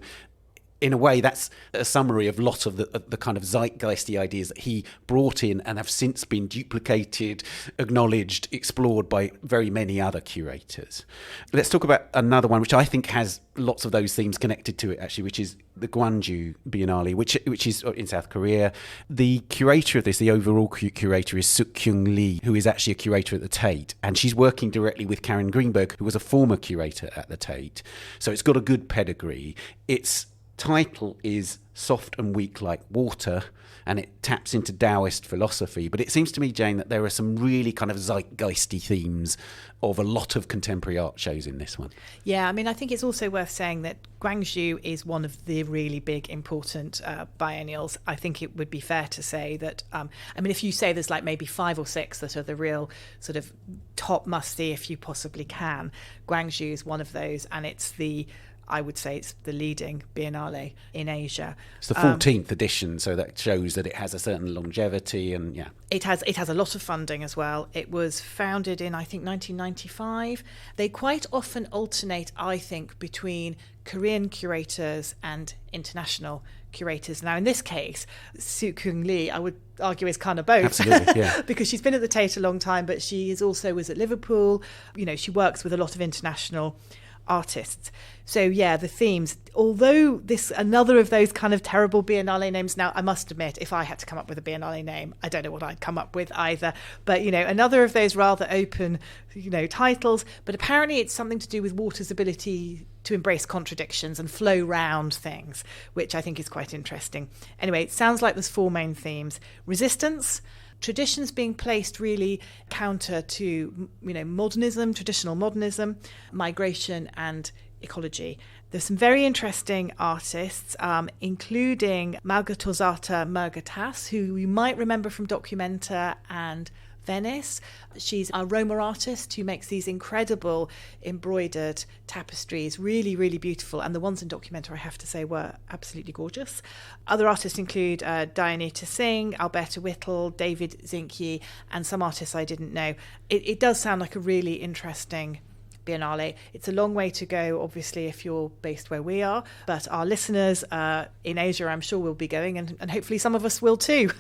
in a way, that's a summary of lots of the kind of zeitgeisty ideas that he brought in and have since been duplicated, acknowledged, explored by very many other curators. Let's talk about another one, which I think has lots of those themes connected to it, actually, which is the Guangzhou Biennale, which is in South Korea. The curator of this, the overall curator, is Suk-Kyung Lee, who is actually a curator at the Tate, and she's working directly with Karen Greenberg, who was a former curator at the Tate. So it's got a good pedigree. Its title is Soft and Weak Like Water, and it taps into Taoist philosophy. But it seems to me, Jane, that there are some really kind of zeitgeisty themes of a lot of contemporary art shows in this one. Yeah, I mean, I think it's also worth saying that Guangzhou is one of the really big, important biennials. I think it would be fair to say that, if you say there's like maybe 5 or 6 that are the real sort of top must-see if you possibly can, Guangzhou is one of those, and I would say it's the leading biennale in Asia. It's the 14th edition, so that shows that it has a certain longevity, and yeah. It has a lot of funding as well. It was founded in, I think, 1995. They quite often alternate, I think, between Korean curators and international curators. Now, in this case, Suk-Kyung Lee, I would argue, is kind of both. Absolutely, yeah. Because she's been at the Tate a long time, but she was at Liverpool. She works with a lot of international artists. So yeah, the themes, although this another of those kind of terrible biennale names. Now, I must admit, if I had to come up with a biennale name, I don't know what I'd come up with either, but another of those rather open titles. But apparently it's something to do with water's ability to embrace contradictions and flow round things, which I think is quite interesting. Anyway, it sounds like there's 4 main themes: resistance, traditions being placed really counter to, modernism, traditional modernism, migration and ecology. There's some very interesting artists, including Malgorzata Mergatas, who you might remember from Documenta and Venice. She's a Roma artist who makes these incredible embroidered tapestries, really, really beautiful. And the ones in Documenta, I have to say, were absolutely gorgeous. Other artists include Dianita Singh, Alberta Whittle, David Zinke, and some artists I didn't know. It does sound like a really interesting biennale. It's a long way to go, obviously, if you're based where we are. But our listeners in Asia, I'm sure, will be going, and hopefully some of us will too.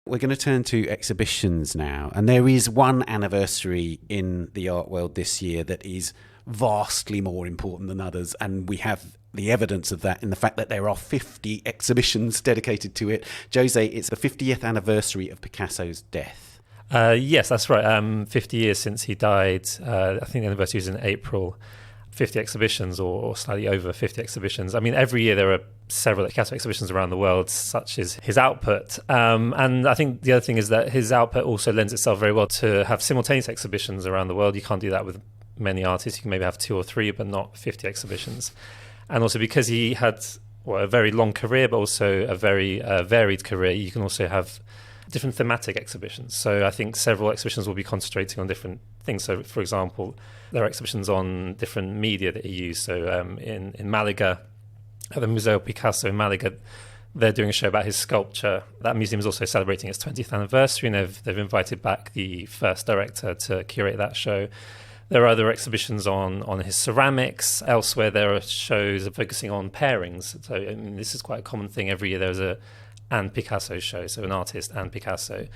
We're going to turn to exhibitions now, and there is one anniversary in the art world this year that is vastly more important than others, and we have the evidence of that in the fact that there are 50 exhibitions dedicated to it. José, it's the 50th anniversary of Picasso's death. Yes, that's right. 50 years since he died. I think the anniversary was in April. 50 exhibitions or slightly over 50 exhibitions. I mean, every year there are several Picasso exhibitions around the world, such as his output. And I think the other thing is that his output also lends itself very well to have simultaneous exhibitions around the world. You can't do that with many artists. You can maybe have 2 or 3, but not 50 exhibitions. And also because he had a very long career, but also a very varied career, you can also have different thematic exhibitions. So I think several exhibitions will be concentrating on different things. So, for example, there are exhibitions on different media that he used. So in Malaga, at the Museo Picasso in Malaga, they're doing a show about his sculpture. That museum is also celebrating its 20th anniversary, and they've invited back the first director to curate that show. There are other exhibitions on his ceramics. Elsewhere, there are shows focusing on pairings. So I mean, this is quite a common thing. Every year there's a and Picasso show, so an artist and Picasso.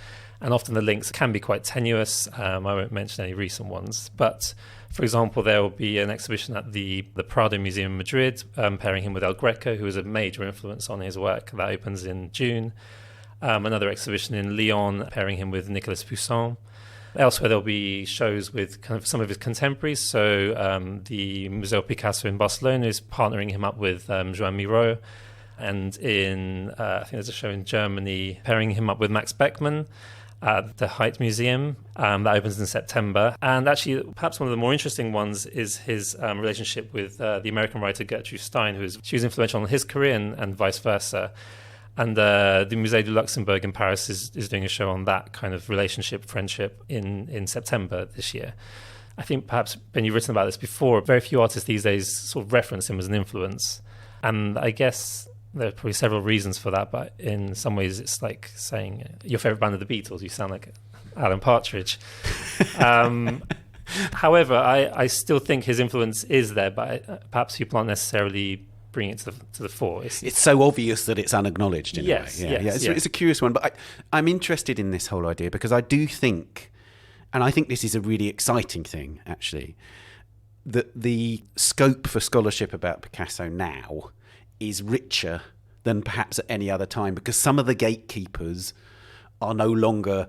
And often the links can be quite tenuous. I won't mention any recent ones. But, for example, there will be an exhibition at the Prado Museum in Madrid, pairing him with El Greco, who is a major influence on his work. That opens in June. Another exhibition in Lyon, pairing him with Nicolas Poussin. Elsewhere, there'll be shows with kind of some of his contemporaries. So the Museo Picasso in Barcelona is partnering him up with Joan Miró. And I think there's a show in Germany pairing him up with Max Beckmann at the Rijksmuseum. That opens in September. And actually, perhaps one of the more interesting ones is his relationship with the American writer Gertrude Stein, she was influential on his career and vice versa. And the Musée du Luxembourg in Paris is doing a show on that kind of relationship, friendship in September this year. I think perhaps, Ben, you've written about this before, very few artists these days sort of reference him as an influence. And I guess there are probably several reasons for that, but in some ways it's like saying your favourite band are the Beatles. You sound like Alan Partridge. However, I still think his influence is there, but perhaps people aren't necessarily bringing it to the fore. It's so obvious that it's unacknowledged in a way. Yes. It's a curious one, but I'm interested in this whole idea because I do think, and I think this is a really exciting thing, actually, that the scope for scholarship about Picasso now is richer than perhaps at any other time because some of the gatekeepers are no longer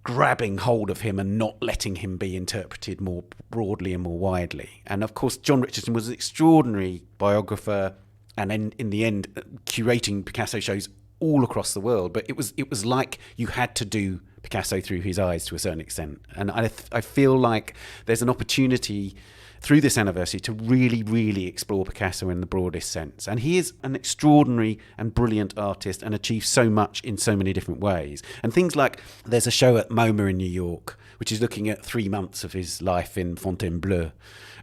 grabbing hold of him and not letting him be interpreted more broadly and more widely. And of course, John Richardson was an extraordinary biographer and in the end curating Picasso shows all across the world. But it was like you had to do Picasso through his eyes to a certain extent. And I feel like there's an opportunity through this anniversary to really, really explore Picasso in the broadest sense. And he is an extraordinary and brilliant artist and achieves so much in so many different ways. And things like there's a show at MoMA in New York, which is looking at 3 months of his life in Fontainebleau.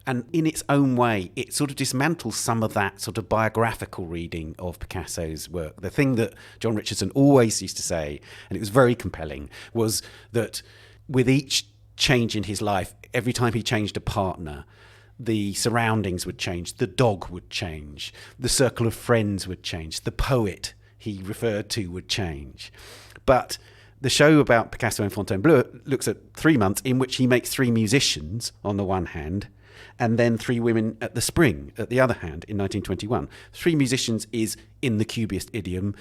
And in its own way, it sort of dismantles some of that sort of biographical reading of Picasso's work. The thing that John Richardson always used to say, and it was very compelling, was that with each change in his life, every time he changed a partner, the surroundings would change, the dog would change, the circle of friends would change, the poet he referred to would change. But the show about Picasso in Fontainebleau looks at 3 months in which he makes 3 musicians on the one hand, and then 3 women at the Spring at the other hand in 1921. 3 musicians is, in the Cubist idiom,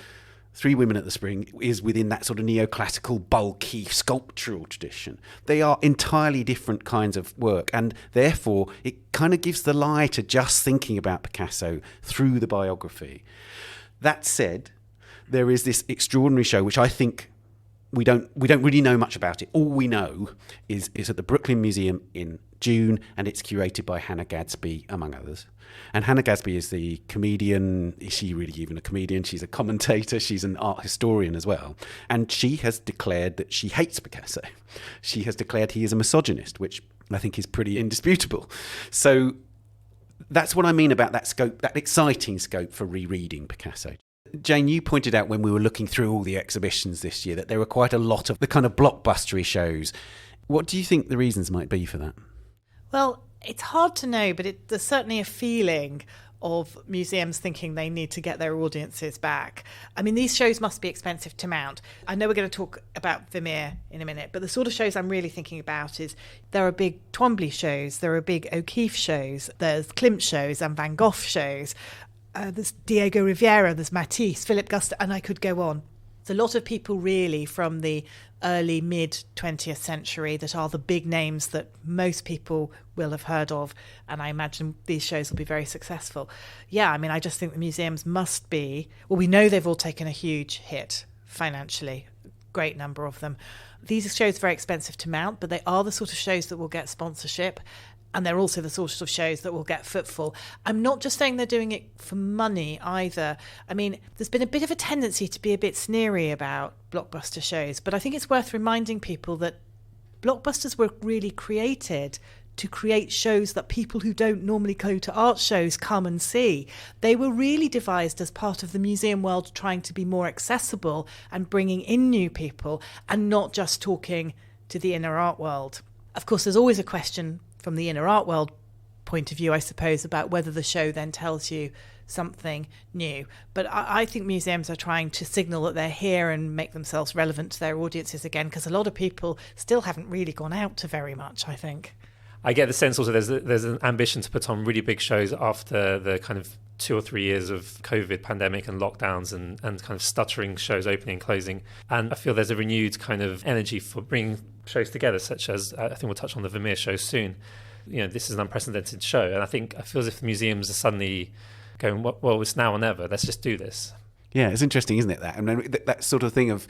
3 Women at the Spring is within that sort of neoclassical, bulky, sculptural tradition. They are entirely different kinds of work, and therefore it kind of gives the lie to just thinking about Picasso through the biography. That said, there is this extraordinary show, which I think we don't really know much about it. All we know is at the Brooklyn Museum in June, and it's curated by Hannah Gadsby, among others. And Hannah Gadsby is the comedian. Is she really even a comedian? She's a commentator. She's an art historian as well. And she has declared that she hates Picasso. She has declared he is a misogynist, which I think is pretty indisputable. So that's what I mean about that scope, that exciting scope for rereading Picasso. Jane, you pointed out when we were looking through all the exhibitions this year that there were quite a lot of the kind of blockbustery shows. What do you think the reasons might be for that? Well, it's hard to know, but there's certainly a feeling of museums thinking they need to get their audiences back. I mean, these shows must be expensive to mount. I know we're going to talk about Vermeer in a minute, but the sort of shows I'm really thinking about is there are big Twombly shows, there are big O'Keeffe shows, there's Klimt shows and Van Gogh shows. There's Diego Rivera, there's Matisse, Philip Guster, and I could go on. There's a lot of people really from the early mid 20th century that are the big names that most people will have heard of, and I imagine these shows will be very successful. Yeah, I mean, I just think the museums must be, well, we know they've all taken a huge hit financially, great number of them. These shows are very expensive to mount, but they are the sort of shows that will get sponsorship, and they're also the sort of shows that will get footfall. I'm not just saying they're doing it for money either. I mean, there's been a bit of a tendency to be a bit sneery about blockbuster shows, but I think it's worth reminding people that blockbusters were really created to create shows that people who don't normally go to art shows come and see. They were really devised as part of the museum world trying to be more accessible and bringing in new people and not just talking to the inner art world. Of course, there's always a question from the inner art world point of view, I suppose, about whether the show then tells you something new. But I think museums are trying to signal that they're here and make themselves relevant to their audiences again, because a lot of people still haven't really gone out to very much, I think. I get the sense also there's an ambition to put on really big shows after the kind of 2 or 3 years of COVID pandemic and lockdowns and kind of stuttering shows opening and closing. And I feel there's a renewed kind of energy for bringing shows together, such as, I think we'll touch on the Vermeer show soon. You know, this is an unprecedented show. And I feel as if the museums are suddenly going, well, it's now or never. Let's just do this. Yeah, it's interesting, isn't it? That sort of thing of,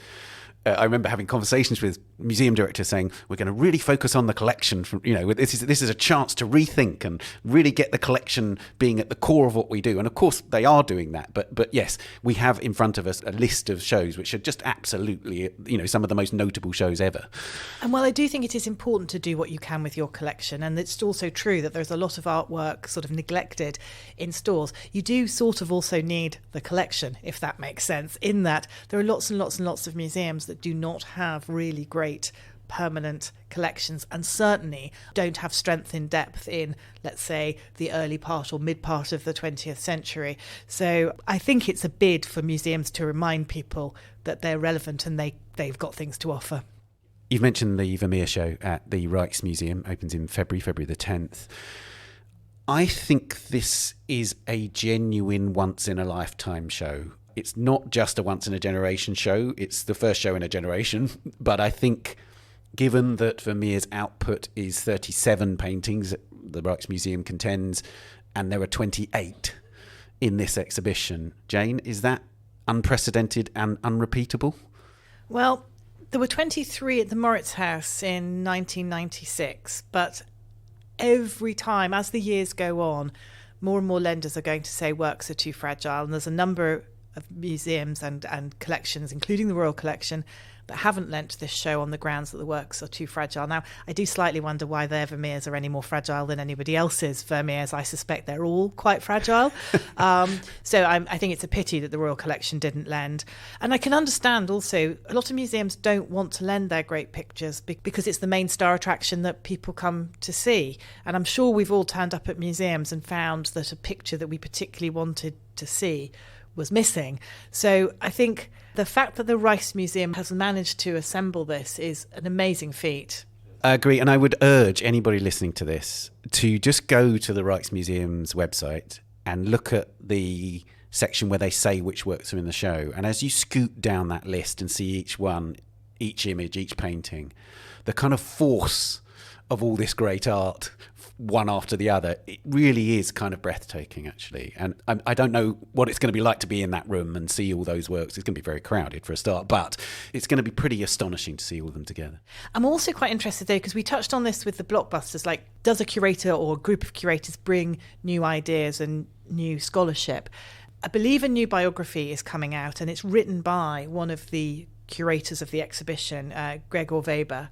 I remember having conversations with museum directors saying, we're going to really focus on the collection. This is a chance to rethink and really get the collection being at the core of what we do. And of course, they are doing that. But yes, we have in front of us a list of shows which are just absolutely, some of the most notable shows ever. And while I do think it is important to do what you can with your collection, and it's also true that there's a lot of artwork sort of neglected in stores, you do sort of also need the collection, if that makes sense, in that there are lots and lots and lots of museums that do not have really great permanent collections and certainly don't have strength in depth in, let's say, the early part or mid part of the 20th century. So I think it's a bid for museums to remind people that they're relevant and they've got things to offer. You've mentioned the Vermeer show at the Rijksmuseum, opens in February the 10th. I think this is a genuine once-in-a-lifetime show. It's not just a once-in-a-generation show. It's the first show in a generation. But I think, given that Vermeer's output is 37 paintings, the Rijksmuseum contends, and there are 28 in this exhibition, Jane, is that unprecedented and unrepeatable? Well, there were 23 at the Moritz House in 1996, but every time, as the years go on, more and more lenders are going to say works are too fragile, and there's a number of museums and collections, including the Royal Collection, that haven't lent to this show on the grounds that the works are too fragile. Now, I do slightly wonder why their Vermeers are any more fragile than anybody else's Vermeers. I suspect they're all quite fragile. So I think it's a pity that the Royal Collection didn't lend. And I can understand also, a lot of museums don't want to lend their great pictures because it's the main star attraction that people come to see. And I'm sure we've all turned up at museums and found that a picture that we particularly wanted to see was missing. So I think the fact that the Rijksmuseum has managed to assemble this is an amazing feat. I agree, and I would urge anybody listening to this to just go to the Rijksmuseum's website and look at the section where they say which works are in the show. And as you scoot down that list and see each one, each image, each painting, the kind of force of all this great art, one after the other, it really is kind of breathtaking, actually. And I don't know what it's going to be like to be in that room and see all those works. It's going to be very crowded for a start, but it's going to be pretty astonishing to see all of them together. I'm also quite interested, though, because we touched on this with the blockbusters, like, does a curator or a group of curators bring new ideas and new scholarship? I believe a new biography is coming out, and it's written by one of the curators of the exhibition, Gregor Weber.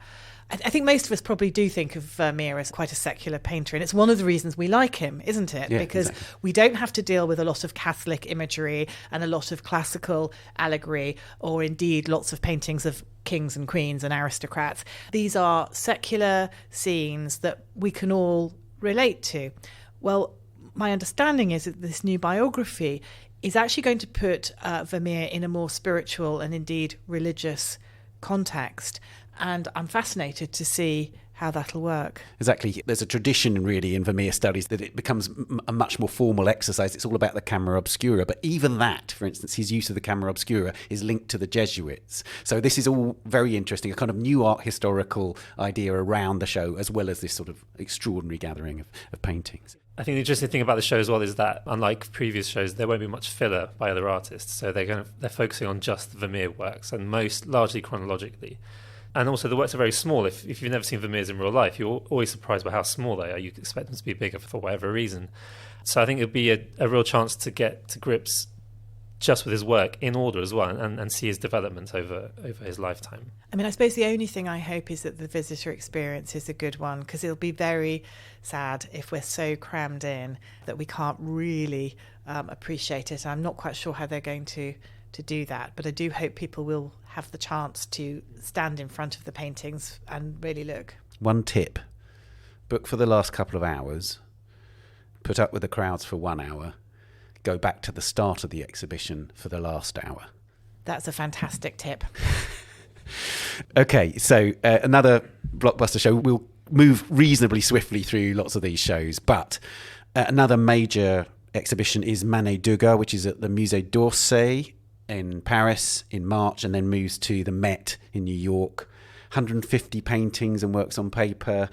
I think most of us probably do think of Vermeer as quite a secular painter, and it's one of the reasons we like him, isn't it? Yeah, because exactly. We don't have to deal with a lot of Catholic imagery and a lot of classical allegory, or indeed lots of paintings of kings and queens and aristocrats. These are secular scenes that we can all relate to. Well, my understanding is that this new biography is actually going to put Vermeer in a more spiritual and indeed religious context. And I'm fascinated to see how that'll work. Exactly. There's a tradition really in Vermeer studies that it becomes a much more formal exercise. It's all about the camera obscura. But even that, for instance, his use of the camera obscura is linked to the Jesuits. So this is all very interesting, a kind of new art historical idea around the show, as well as this sort of extraordinary gathering of paintings. I think the interesting thing about the show as well is that, unlike previous shows, there won't be much filler by other artists. So they're focusing on just the Vermeer works, and largely chronologically. And also the works are very small. If you've never seen Vermeers in real life, you're always surprised by how small they are. You expect them to be bigger for whatever reason. So I think it'd be a real chance to get to grips just with his work in order as well, and see his development over his lifetime. I mean, I suppose the only thing I hope is that the visitor experience is a good one, because it'll be very sad if we're so crammed in that we can't really appreciate it. I'm not quite sure how they're going to do that, but I do hope people will have the chance to stand in front of the paintings and really look. One tip: book for the last couple of hours, put up with the crowds for 1 hour, go back to the start of the exhibition for the last hour. That's a fantastic tip. Okay, so another blockbuster show. We'll move reasonably swiftly through lots of these shows, but another major exhibition is Manet Degas, which is at the Musee dOrsay in Paris in March, and then moves to the Met in New York. 150 paintings and works on paper.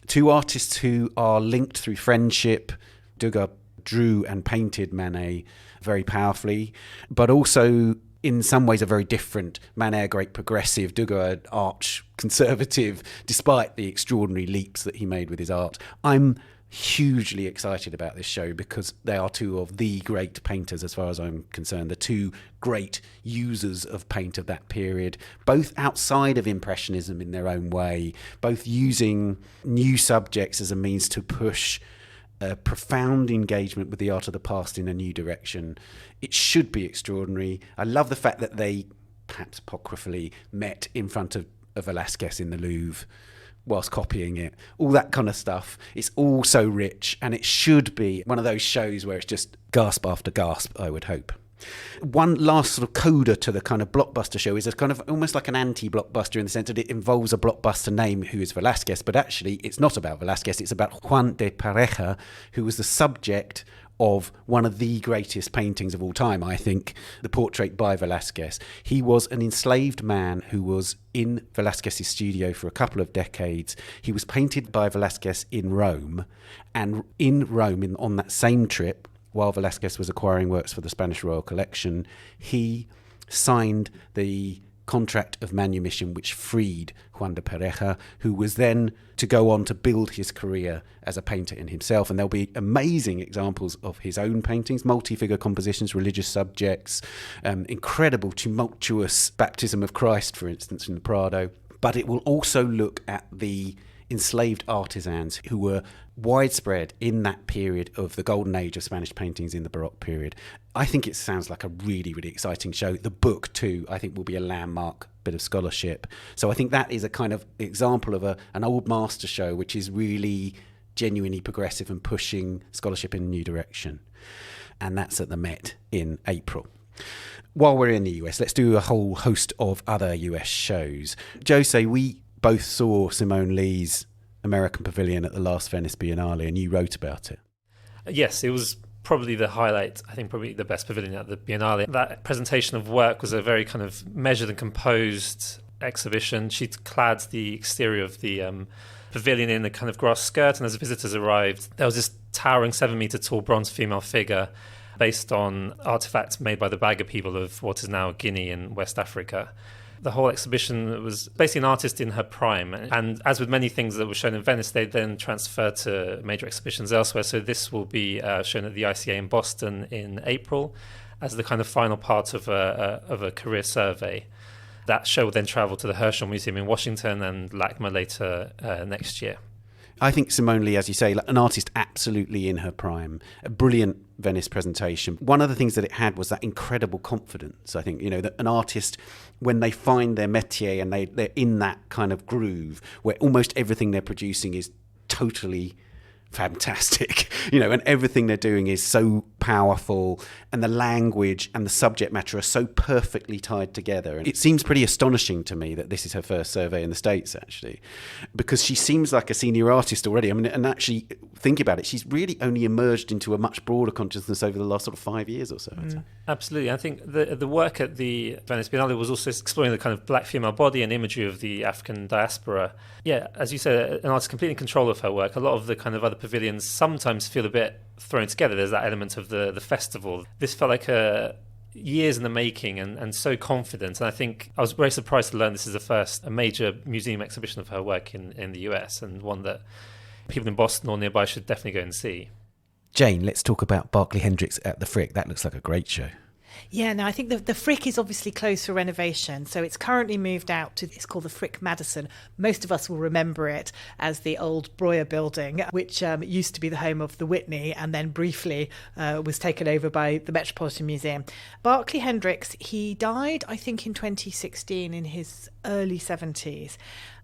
Two artists who are linked through friendship. Degas drew and painted Manet very powerfully, but also in some ways are very different. Manet, a great progressive, Degas, an arch conservative, despite the extraordinary leaps that he made with his art. I'm hugely excited about this show because they are two of the great painters, as far as I'm concerned, the two great users of paint of that period, both outside of Impressionism in their own way, both using new subjects as a means to push a profound engagement with the art of the past in a new direction. It should be extraordinary. I love the fact that they, perhaps apocryphally, met in front of Velázquez in the Louvre whilst copying it. All that kind of stuff. It's all so rich, and it should be one of those shows where it's just gasp after gasp, I would hope. One last sort of coda to the kind of blockbuster show is a kind of almost like an anti-blockbuster in the sense that it involves a blockbuster name who is Velázquez, but actually it's not about Velázquez, it's about Juan de Pareja, who was the subject of one of the greatest paintings of all time, I think, the portrait by Velázquez. He was an enslaved man who was in Velázquez's studio for a couple of decades. He was painted by Velázquez in Rome, and in Rome, on that same trip, while Velázquez was acquiring works for the Spanish Royal Collection, he signed the contract of manumission which freed Juan de Pareja, who was then to go on to build his career as a painter in himself. And there'll be amazing examples of his own paintings, multi-figure compositions, religious subjects, incredible tumultuous baptism of Christ, for instance, in the Prado. But it will also look at the enslaved artisans who were widespread in that period of the golden age of Spanish paintings in the Baroque period. I think it sounds like a really, really exciting show. The book, too, I think will be a landmark bit of scholarship. So I think that is a kind of example of an old master show which is really genuinely progressive and pushing scholarship in a new direction. And that's at the Met in April. While we're in the US, let's do a whole host of other US shows. José, we both saw Simone Lee's American Pavilion at the last Venice Biennale, and you wrote about it. Yes, it was probably the highlight, I think probably the best pavilion at the Biennale. That presentation of work was a very kind of measured and composed exhibition. She'd clad the exterior of the pavilion in a kind of grass skirt, and as visitors arrived, there was this towering 7-metre tall bronze female figure based on artefacts made by the Baga people of what is now Guinea in West Africa. The whole exhibition was basically an artist in her prime. And as with many things that were shown in Venice, they then transferred to major exhibitions elsewhere. So this will be shown at the ICA in Boston in April as the kind of final part of a career survey. That show will then travel to the Herschel Museum in Washington and LACMA later next year. I think Simone Lee, as you say, an artist absolutely in her prime, a brilliant Venice presentation. One of the things that it had was that incredible confidence. I think, that an artist, when they find their métier and they're in that kind of groove where almost everything they're producing is totally fantastic, and everything they're doing is so powerful, and the language and the subject matter are so perfectly tied together. And it seems pretty astonishing to me that this is her first survey in the States, actually, because she seems like a senior artist already. I mean, and actually think about it, she's really only emerged into a much broader consciousness over the last sort of 5 years or so. Absolutely. I think the work at the Venice Biennale was also exploring the kind of black female body and imagery of the African diaspora. Yeah, as you said, an artist completely in control of her work. A lot of the kind of other pavilions sometimes feel a bit thrown together. There's that element of the festival. This felt like years in the making and so confident. And I think I was very surprised to learn this is a major museum exhibition of her work in the US, and one that people in Boston or nearby should definitely go and see. Jane, let's talk about Barclay Hendrix at the Frick. That looks like a great show. Yeah, no, I think the Frick is obviously closed for renovation. So it's currently moved out to, it's called the Frick Madison. Most of us will remember it as the old Breuer building, which used to be the home of the Whitney and then briefly was taken over by the Metropolitan Museum. Barclay Hendrix, he died, I think, in 2016 in his early 70s.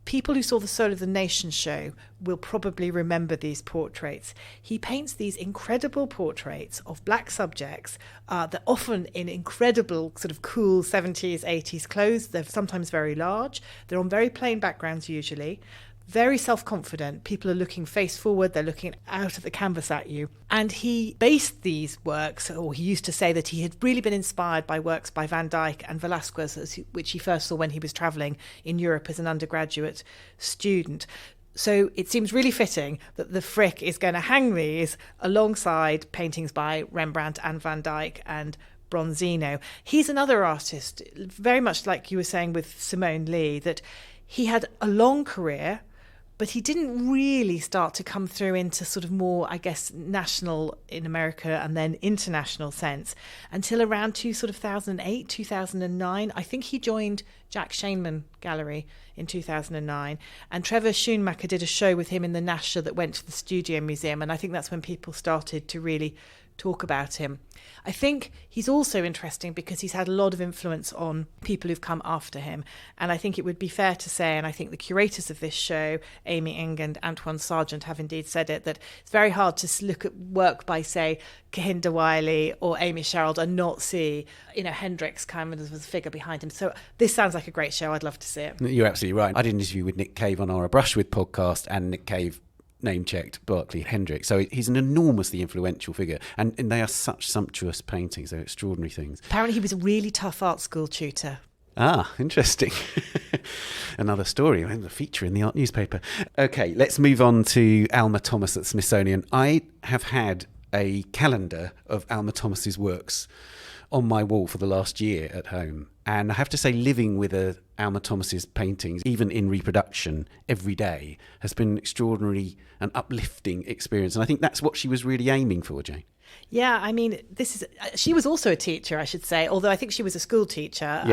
People who saw the Soul of the Nation show will probably remember these portraits. He paints these incredible portraits of black subjects that often in incredible sort of cool 70s, 80s clothes. They're sometimes very large. They're on very plain backgrounds usually. Very self-confident. People are looking face forward. They're looking out at the canvas at you. And he based these works, or he used to say that he had really been inspired by works by Van Dyck and Velázquez, which he first saw when he was travelling in Europe as an undergraduate student. So it seems really fitting that the Frick is going to hang these alongside paintings by Rembrandt and Van Dyck and Bronzino. He's another artist, very much like you were saying with Simone Lee, that he had a long career, but he didn't really start to come through into sort of more, I guess, national in America and then international sense until around 2008, 2009. I think he joined Jack Shainman Gallery in 2009. And Trevor Schoonmaker did a show with him in the Nasher that went to the Studio Museum. And I think that's when people started to really talk about him. I think he's also interesting because he's had a lot of influence on people who've come after him. And I think it would be fair to say, and I think the curators of this show, Amy Ing and Antoine Sargent, have indeed said it, that it's very hard to look at work by, say, Kehinde Wiley or Amy Sherald and not see, Hendrix kind of as a figure behind him. So this sounds like a great show. I'd love to see it. You're absolutely right. I did an interview with Nick Cave on our A Brush With podcast, and Nick Cave name-checked Barclay Hendrix. So he's an enormously influential figure. And they are such sumptuous paintings. They're extraordinary things. Apparently he was a really tough art school tutor. Ah, interesting. Another story, a feature in the art newspaper. Okay, let's move on to Alma Thomas at Smithsonian. I have had a calendar of Alma Thomas's works on my wall for the last year at home. And I have to say, living with Alma Thomas's paintings, even in reproduction every day, has been an extraordinary and uplifting experience. And I think that's what she was really aiming for, Jane. Yeah, I mean, she was also a teacher, I should say, although I think she was a school teacher,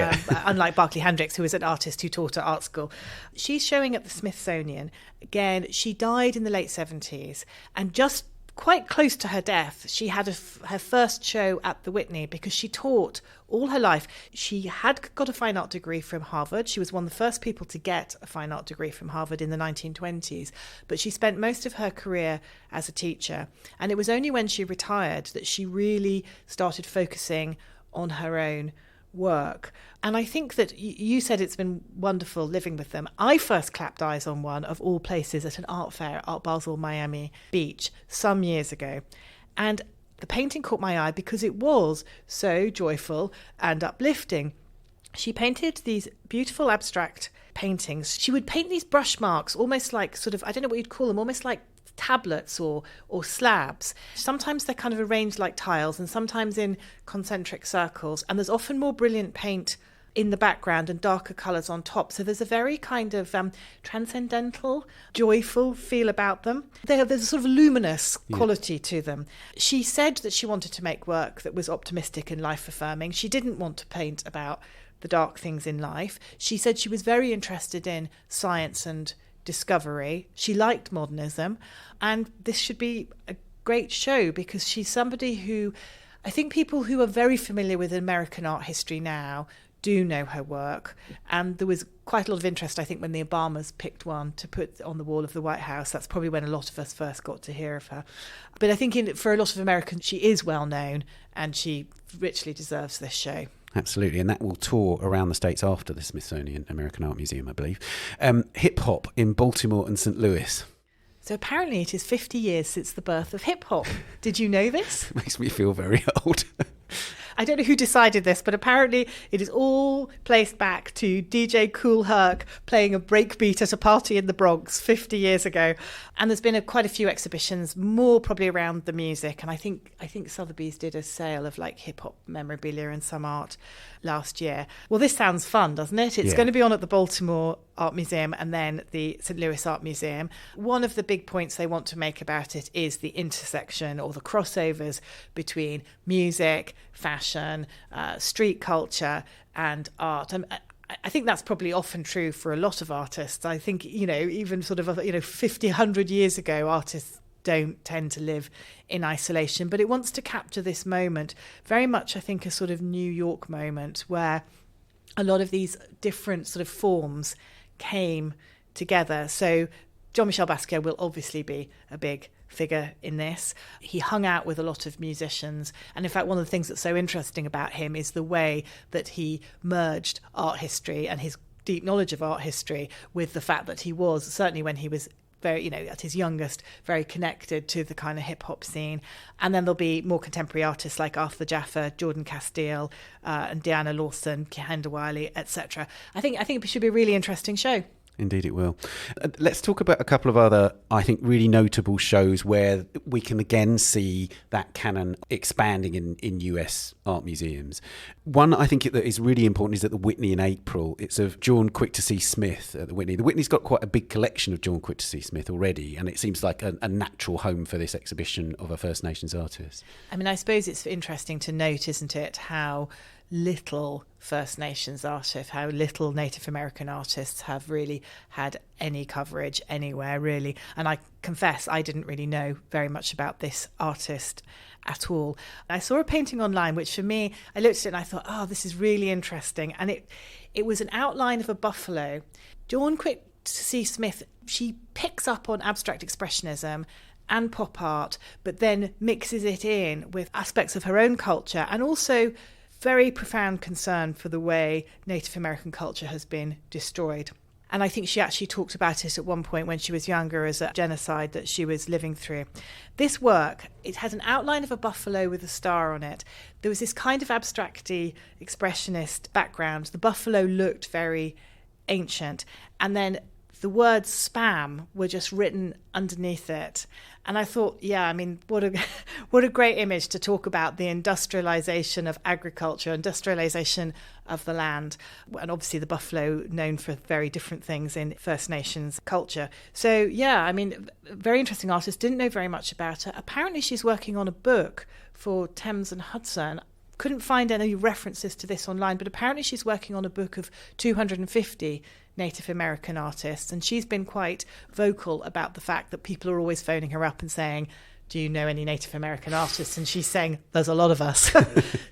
unlike Barclay Hendrix, who was an artist who taught at art school. She's showing at the Smithsonian. Again, she died in the late 70s, and just quite close to her death, she had her first show at the Whitney because she taught all her life. She had got a fine art degree from Harvard. She was one of the first people to get a fine art degree from Harvard in the 1920s, but she spent most of her career as a teacher. And it was only when she retired that she really started focusing on her own work. And I think that you said it's been wonderful living with them. I first clapped eyes on one of all places at an art fair at Art Basel Miami Beach some years ago. And the painting caught my eye because it was so joyful and uplifting. She painted these beautiful abstract paintings. She would paint these brush marks, almost like sort of, I don't know what you'd call them, almost like tablets or slabs. Sometimes they're kind of arranged like tiles and sometimes in concentric circles, and there's often more brilliant paint in the background and darker colours on top. So there's a very kind of transcendental, joyful feel about them. There's a sort of luminous quality to them. She said that she wanted to make work that was optimistic and life-affirming. She didn't want to paint about the dark things in life. She said she was very interested in science and discovery. She liked modernism, and this should be a great show because she's somebody who, I think people who are very familiar with American art history now do know her work. And there was quite a lot of interest, I think, when the Obamas picked one to put on the wall of the White House. That's probably when a lot of us first got to hear of her. But I think for a lot of Americans, she is well known and she richly deserves this show. Absolutely, and that will tour around the States after the Smithsonian American Art Museum, I believe. Hip-hop in Baltimore and St. Louis. So apparently it is 50 years since the birth of hip-hop. Did you know this? Makes me feel very old. I don't know who decided this, but apparently it is all placed back to DJ Kool Herc playing a breakbeat at a party in the Bronx 50 years ago. And there's been quite a few exhibitions, more probably around the music. And I think Sotheby's did a sale of like hip hop memorabilia and some art last year. Well, this sounds fun, doesn't it? It's going to be on at the Baltimore Art Museum and then the St. Louis Art Museum. One of the big points they want to make about it is the intersection or the crossovers between music, fashion, street culture and art. I think that's probably often true for a lot of artists. I think, even sort of, 50, 100 years ago, artists don't tend to live in isolation, but it wants to capture this moment, very much, I think, a sort of New York moment where a lot of these different sort of forms came together. So Jean-Michel Basquiat will obviously be a big figure in this. He hung out with a lot of musicians, and in fact one of the things that's so interesting about him is the way that he merged art history and his deep knowledge of art history with the fact that he was, certainly when he was very, at his youngest, very connected to the kind of hip-hop scene. And then there'll be more contemporary artists like Arthur Jaffa, Jordan Castile, and Diana Lawson, Kehinde Wiley, etc. I think it should be a really interesting show. Indeed it will. Let's talk about a couple of other, I think, really notable shows where we can again see that canon expanding in US art museums. One I think that is really important is at the Whitney in April. It's of John Quick-to-See Smith at the Whitney. The Whitney's got quite a big collection of John Quick-to-See Smith already, and it seems like a natural home for this exhibition of a First Nations artist. I mean, I suppose it's interesting to note, isn't it, how little First Nations artists, how little Native American artists have really had any coverage anywhere, really. And I confess I didn't really know very much about this artist at all. I saw a painting online, which for me, I looked at it and I thought, oh, this is really interesting. And it was an outline of a buffalo. Dawn Quick-to-See Smith, she picks up on abstract expressionism and pop art, but then mixes it in with aspects of her own culture and also very profound concern for the way Native American culture has been destroyed. And I think she actually talked about it at one point when she was younger as a genocide that she was living through. This work, it has an outline of a buffalo with a star on it. There was this kind of abstracty, expressionist background. The buffalo looked very ancient. And then the words spam were just written underneath it. And I thought, yeah, I mean, what a great image to talk about the industrialization of agriculture, industrialization of the land. And obviously the buffalo known for very different things in First Nations culture. So, yeah, I mean, very interesting artist. Didn't know very much about her. Apparently she's working on a book for Thames and Hudson. Couldn't find any references to this online, but apparently she's working on a book of 250 Native American artists, and she's been quite vocal about the fact that people are always phoning her up and saying, do you know any Native American artists? And she's saying, there's a lot of us.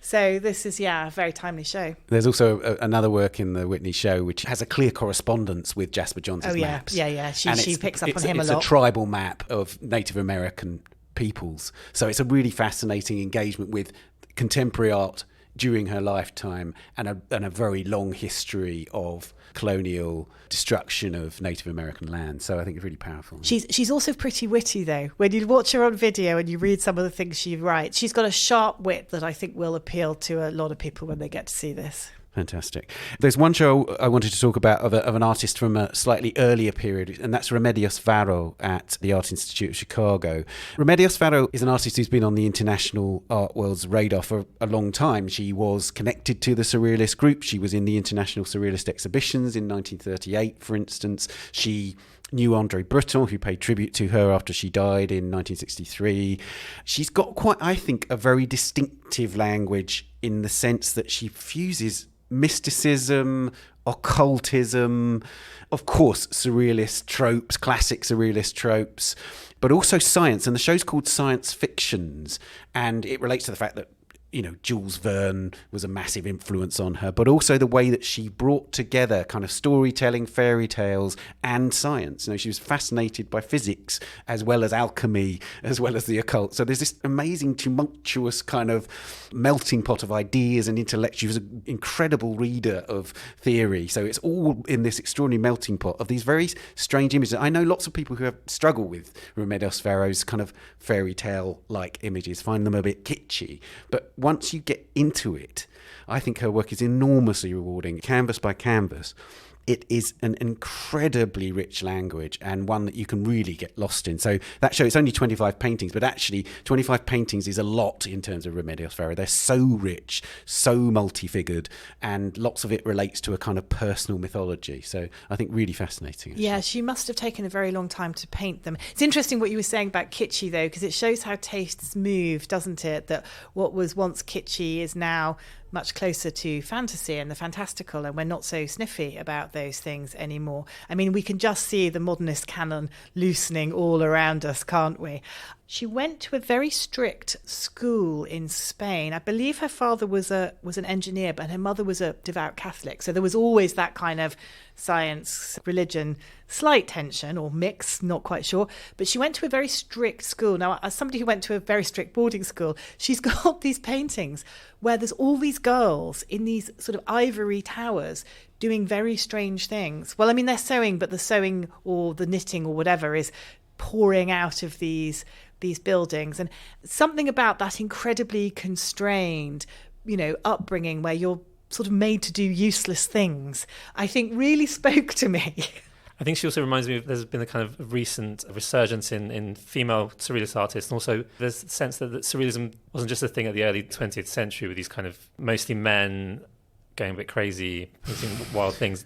So this is, a very timely show. There's also another work in the Whitney show which has a clear correspondence with Jasper Johns' maps. Yeah. She picks up on him a lot. It's a tribal map of Native American peoples. So it's a really fascinating engagement with contemporary art during her lifetime and a very long history of colonial destruction of Native American land. So I think it's really powerful. She's also pretty witty, though. When you watch her on video and you read some of the things she writes, she's got a sharp wit that I think will appeal to a lot of people when they get to see this. Fantastic. There's one show I wanted to talk about of an artist from a slightly earlier period, and that's Remedios Varo at the Art Institute of Chicago. Remedios Varo is an artist who's been on the international art world's radar for a long time. She was connected to the Surrealist group. She was in the International Surrealist Exhibitions in 1938, for instance. She knew André Breton, who paid tribute to her after she died in 1963. She's got quite, I think, a very distinctive language in the sense that she fuses mysticism, occultism, of course, surrealist tropes, classic surrealist tropes, but also science. And the show's called Science Fictions. And it relates to the fact that Jules Verne was a massive influence on her, but also the way that she brought together kind of storytelling, fairy tales and science. She was fascinated by physics as well as alchemy, as well as the occult. So there's this amazing, tumultuous kind of melting pot of ideas and intellect. She was an incredible reader of theory. So it's all in this extraordinary melting pot of these very strange images. I know lots of people who have struggled with Remedios Varo's kind of fairy tale-like images, find them a bit kitschy. But once you get into it, I think her work is enormously rewarding, canvas by canvas. It is an incredibly rich language and one that you can really get lost in. So that show, it's only 25 paintings, but actually 25 paintings is a lot in terms of Remedios Varo. They're so rich, so multi-figured, and lots of it relates to a kind of personal mythology. So I think really fascinating. Actually. Yeah, she must have taken a very long time to paint them. It's interesting what you were saying about kitschy, though, because it shows how tastes move, doesn't it? That what was once kitschy is now much closer to fantasy and the fantastical, and we're not so sniffy about those things anymore. I mean, we can just see the modernist canon loosening all around us, can't we? She went to a very strict school in Spain. I believe her father was an engineer, but her mother was a devout Catholic. So there was always that kind of science, religion, slight tension or mix, not quite sure. But she went to a very strict school. Now, as somebody who went to a very strict boarding school, she's got these paintings where there's all these girls in these sort of ivory towers doing very strange things. Well, I mean, they're sewing, but the sewing or the knitting or whatever is pouring out of these buildings. And something about that incredibly constrained, upbringing where you're sort of made to do useless things, I think really spoke to me. I think she also reminds me of there's been a kind of recent resurgence in female surrealist artists. And also there's a sense that surrealism wasn't just a thing at the early 20th century with these kind of mostly men going a bit crazy, painting wild things.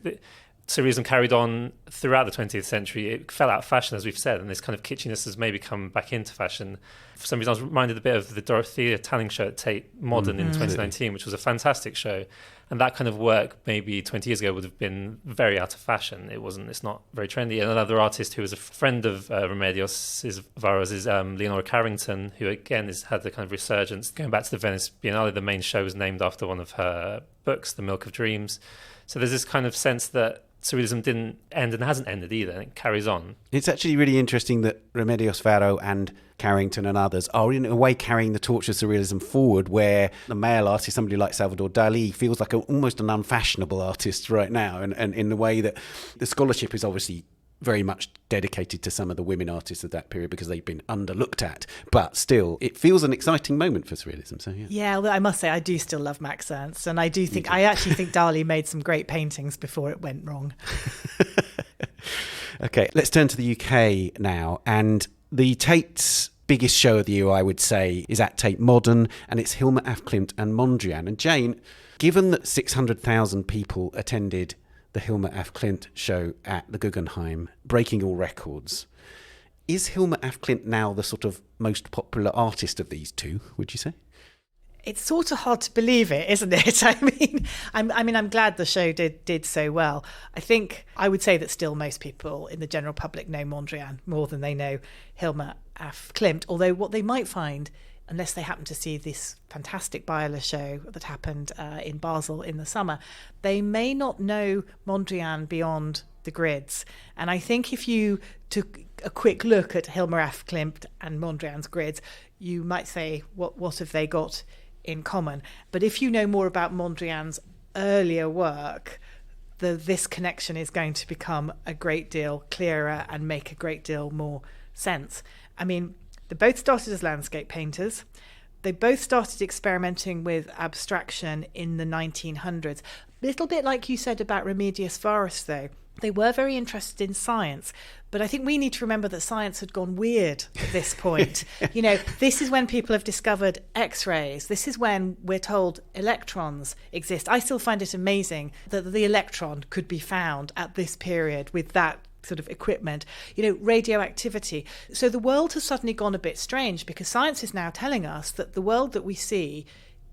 Surrealism carried on throughout the 20th century. It fell out of fashion, as we've said, and this kind of kitschiness has maybe come back into fashion. For some reason, I was reminded a bit of the Dorothea Tanning show at Tate Modern in 2019, which was a fantastic show. And that kind of work maybe 20 years ago would have been very out of fashion. It's not very trendy. And another artist who was a friend of Remedios Varo's is Leonora Carrington, who again has had the kind of resurgence. Going back to the Venice Biennale, the main show was named after one of her books, The Milk of Dreams. So there's this kind of sense that surrealism didn't end and hasn't ended either, and it carries on. It's actually really interesting that Remedios Varo and Carrington and others are in a way carrying the torch of surrealism forward, where the male artist, somebody like Salvador Dali, feels like almost an unfashionable artist right now, and in the way that the scholarship is obviously very much dedicated to some of the women artists of that period because they've been underlooked at, but still it feels an exciting moment for surrealism. So yeah, well, I must say I do still love Max Ernst, and I actually think Dali made some great paintings before it went wrong. Okay, let's turn to the UK now, and the Tate's biggest show of the year, I would say, is at Tate Modern, and it's Hilma af Klint and Mondrian. And Jane, given that 600,000 people attended the Hilma af Klint show at the Guggenheim, breaking all records, is Hilma af Klint now the sort of most popular artist of these two, would you say? It's sort of hard to believe it, isn't it? I'm glad the show did so well. I think I would say that still most people in the general public know Mondrian more than they know Hilma af Klint, although what they might find, unless they happen to see this fantastic Biola show that happened in Basel in the summer, they may not know Mondrian beyond the grids. And I think if you took a quick look at Hilma af Klint and Mondrian's grids, you might say, what have they got in common? But if you know more about Mondrian's earlier work, this connection is going to become a great deal clearer and make a great deal more sense. I mean, they both started as landscape painters. They both started experimenting with abstraction in the 1900s. A little bit like you said about Remedios Varo, though. They were very interested in science, but I think we need to remember that science had gone weird at this point. This is when people have discovered X-rays. This is when we're told electrons exist. I still find it amazing that the electron could be found at this period with that sort of equipment, radioactivity. So the world has suddenly gone a bit strange because science is now telling us that the world that we see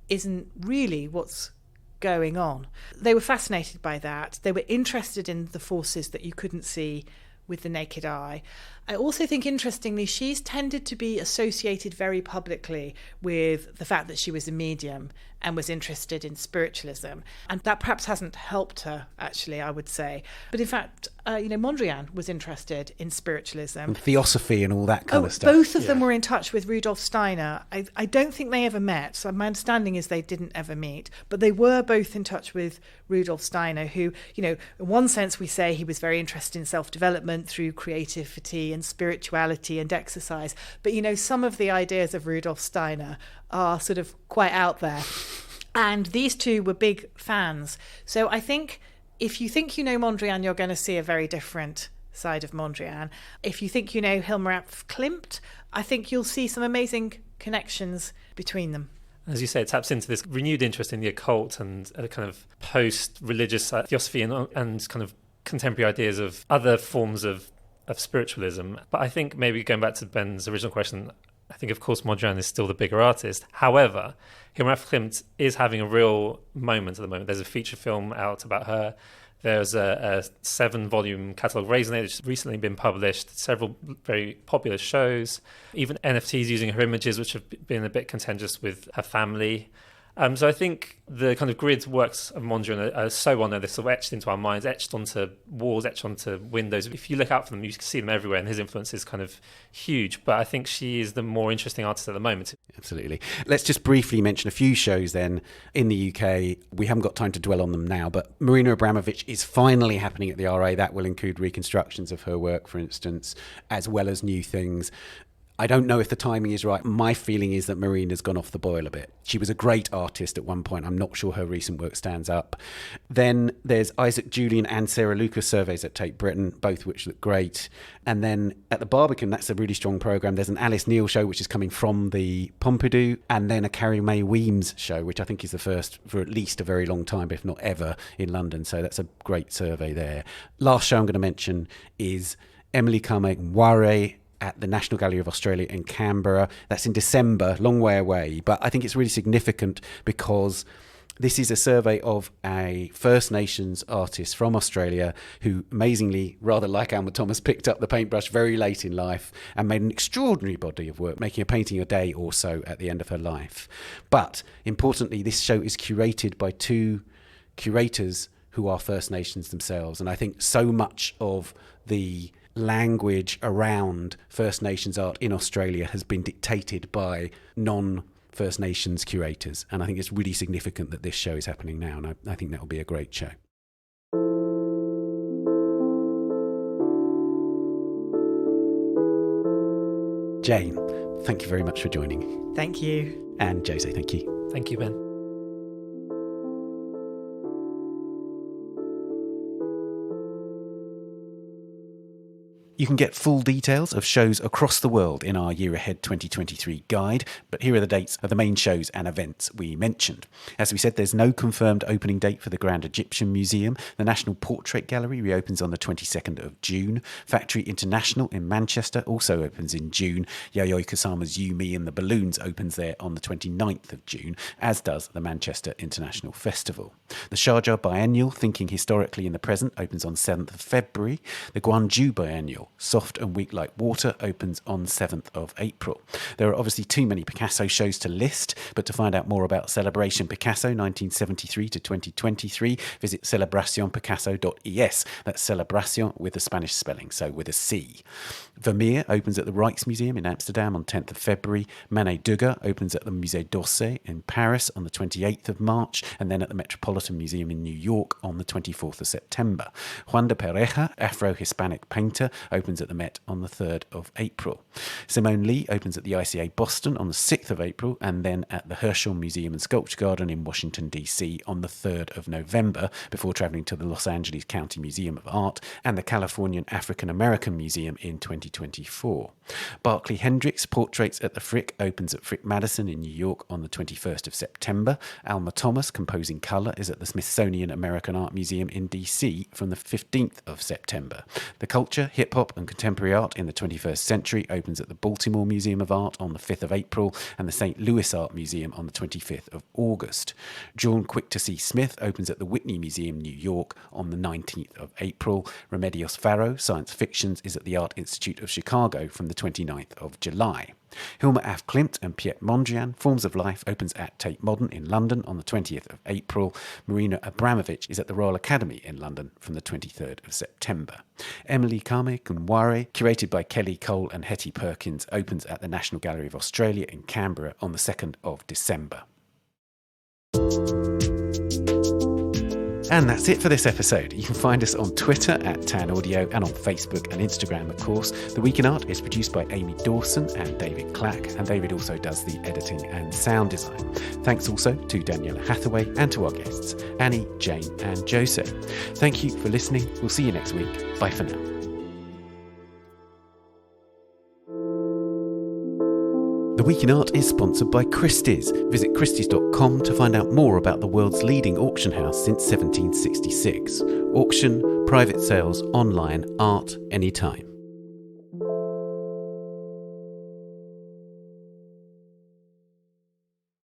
isn't really what's going on. They were fascinated by that. They were interested in the forces that you couldn't see with the naked eye. I also think, interestingly, she's tended to be associated very publicly with the fact that she was a medium and was interested in spiritualism. And that perhaps hasn't helped her, actually, I would say. But in fact, Mondrian was interested in spiritualism. And theosophy and all that kind of stuff. Both of them were in touch with Rudolf Steiner. I don't think they ever met. So my understanding is they didn't ever meet. But they were both in touch with Rudolf Steiner, who, in one sense we say he was very interested in self-development through creativity and spirituality and exercise. But, some of the ideas of Rudolf Steiner are sort of quite out there. And these two were big fans. So I think if you think you know Mondrian, you're going to see a very different side of Mondrian. If you think you know Hilma af Klint, I think you'll see some amazing connections between them. As you say, it taps into this renewed interest in the occult and a kind of post-religious theosophy and kind of contemporary ideas of other forms of spiritualism. But I think maybe going back to Ben's original question, I think, of course, Mondrian is still the bigger artist. However, Hilma af Klint is having a real moment at the moment. There's a feature film out about her. There's a 7-volume catalogue, Resonate, which has recently been published, several very popular shows, even NFTs using her images, which have been a bit contentious with her family. So I think the kind of grid works of Mondrian are so well known, they're sort of etched into our minds, etched onto walls, etched onto windows. If you look out for them, you can see them everywhere, and his influence is kind of huge. But I think she is the more interesting artist at the moment. Absolutely. Let's just briefly mention a few shows then in the UK. We haven't got time to dwell on them now, but Marina Abramovic is finally happening at the RA. That will include reconstructions of her work, for instance, as well as new things. I don't know if the timing is right. My feeling is that Marina's gone off the boil a bit. She was a great artist at one point. I'm not sure her recent work stands up. Then there's Isaac Julian and Sarah Lucas surveys at Tate Britain, both which look great. And then at the Barbican, that's a really strong programme. There's an Alice Neal show, which is coming from the Pompidou, and then a Carrie Mae Weems show, which I think is the first for at least a very long time, if not ever, in London. So that's a great survey there. Last show I'm going to mention is Emily Kame-Ware at the National Gallery of Australia in Canberra. That's in December, long way away. But I think it's really significant because this is a survey of a First Nations artist from Australia who, amazingly, rather like Alma Thomas, picked up the paintbrush very late in life and made an extraordinary body of work, making a painting a day or so at the end of her life. But importantly, this show is curated by 2 curators who are First Nations themselves. And I think so much of the language around First Nations art in Australia has been dictated by non-First Nations curators. And I think it's really significant that this show is happening now. And I think that will be a great show. Jane, thank you very much for joining. Thank you. And Jose, thank you. Thank you, Ben. You can get full details of shows across the world in our Year Ahead 2023 guide, but here are the dates of the main shows and events we mentioned. As we said, there's no confirmed opening date for the Grand Egyptian Museum. The National Portrait Gallery reopens on the 22nd of June. Factory International in Manchester also opens in June. Yayoi Kusama's You, Me and the Balloons opens there on the 29th of June, as does the Manchester International Festival. The Sharjah Biennial, Thinking Historically in the Present, opens on 7th of February. The Guangzhou Biennial, Soft and Weak Like Water, opens on 7th of April. There are obviously too many Picasso shows to list, but to find out more about Celebration Picasso 1973 to 2023, visit celebracionpicasso.es. That's Celebration with a Spanish spelling, so with a C. Vermeer opens at the Rijksmuseum in Amsterdam on 10th of February. Manet opens at the Musee dOrsay in Paris on the 28th of March, and then at the Metropolitan Museum in New York on the 24th of September. Juan de Pareja, Afro-Hispanic painter, opens at the Met on the 3rd of April. Simone Lee opens at the ICA Boston on the 6th of April, and then at the Herschel Museum and Sculpture Garden in Washington, D.C. on the 3rd of November, before travelling to the Los Angeles County Museum of Art and the Californian African American Museum in 2024. Barclay Hendrix Portraits at the Frick opens at Frick Madison in New York on the 21st of September. Alma Thomas Composing Colour is at the Smithsonian American Art Museum in DC from the 15th of September. The Culture, Hip Hop Hip-Hop and Contemporary Art in the 21st Century opens at the Baltimore Museum of Art on the 5th of April and the St. Louis Art Museum on the 25th of August. Drawn Quick to See Smith opens at the Whitney Museum, New York on the 19th of April. Remedios Varo, Science Fictions, is at the Art Institute of Chicago from the 29th of July. Hilma af Klint and Piet Mondrian, Forms of Life, opens at Tate Modern in London on the 20th of April. Marina Abramovic is at the Royal Academy in London from the 23rd of September. Emily Kame Kunware, curated by Kelly Cole and Hetty Perkins, opens at the National Gallery of Australia in Canberra on the 2nd of December. And that's it for this episode. You can find us on Twitter at Tan Audio and on Facebook and Instagram, of course. The Week in Art is produced by Amy Dawson and David Clack, and David also does the editing and sound design. Thanks also to Daniela Hathaway and to our guests, Annie, Jane and José. Thank you for listening. We'll see you next week. Bye for now. The Week in Art is sponsored by Christies. Visit Christies.com to find out more about the world's leading auction house since 1766. Auction, private sales, online, art, anytime.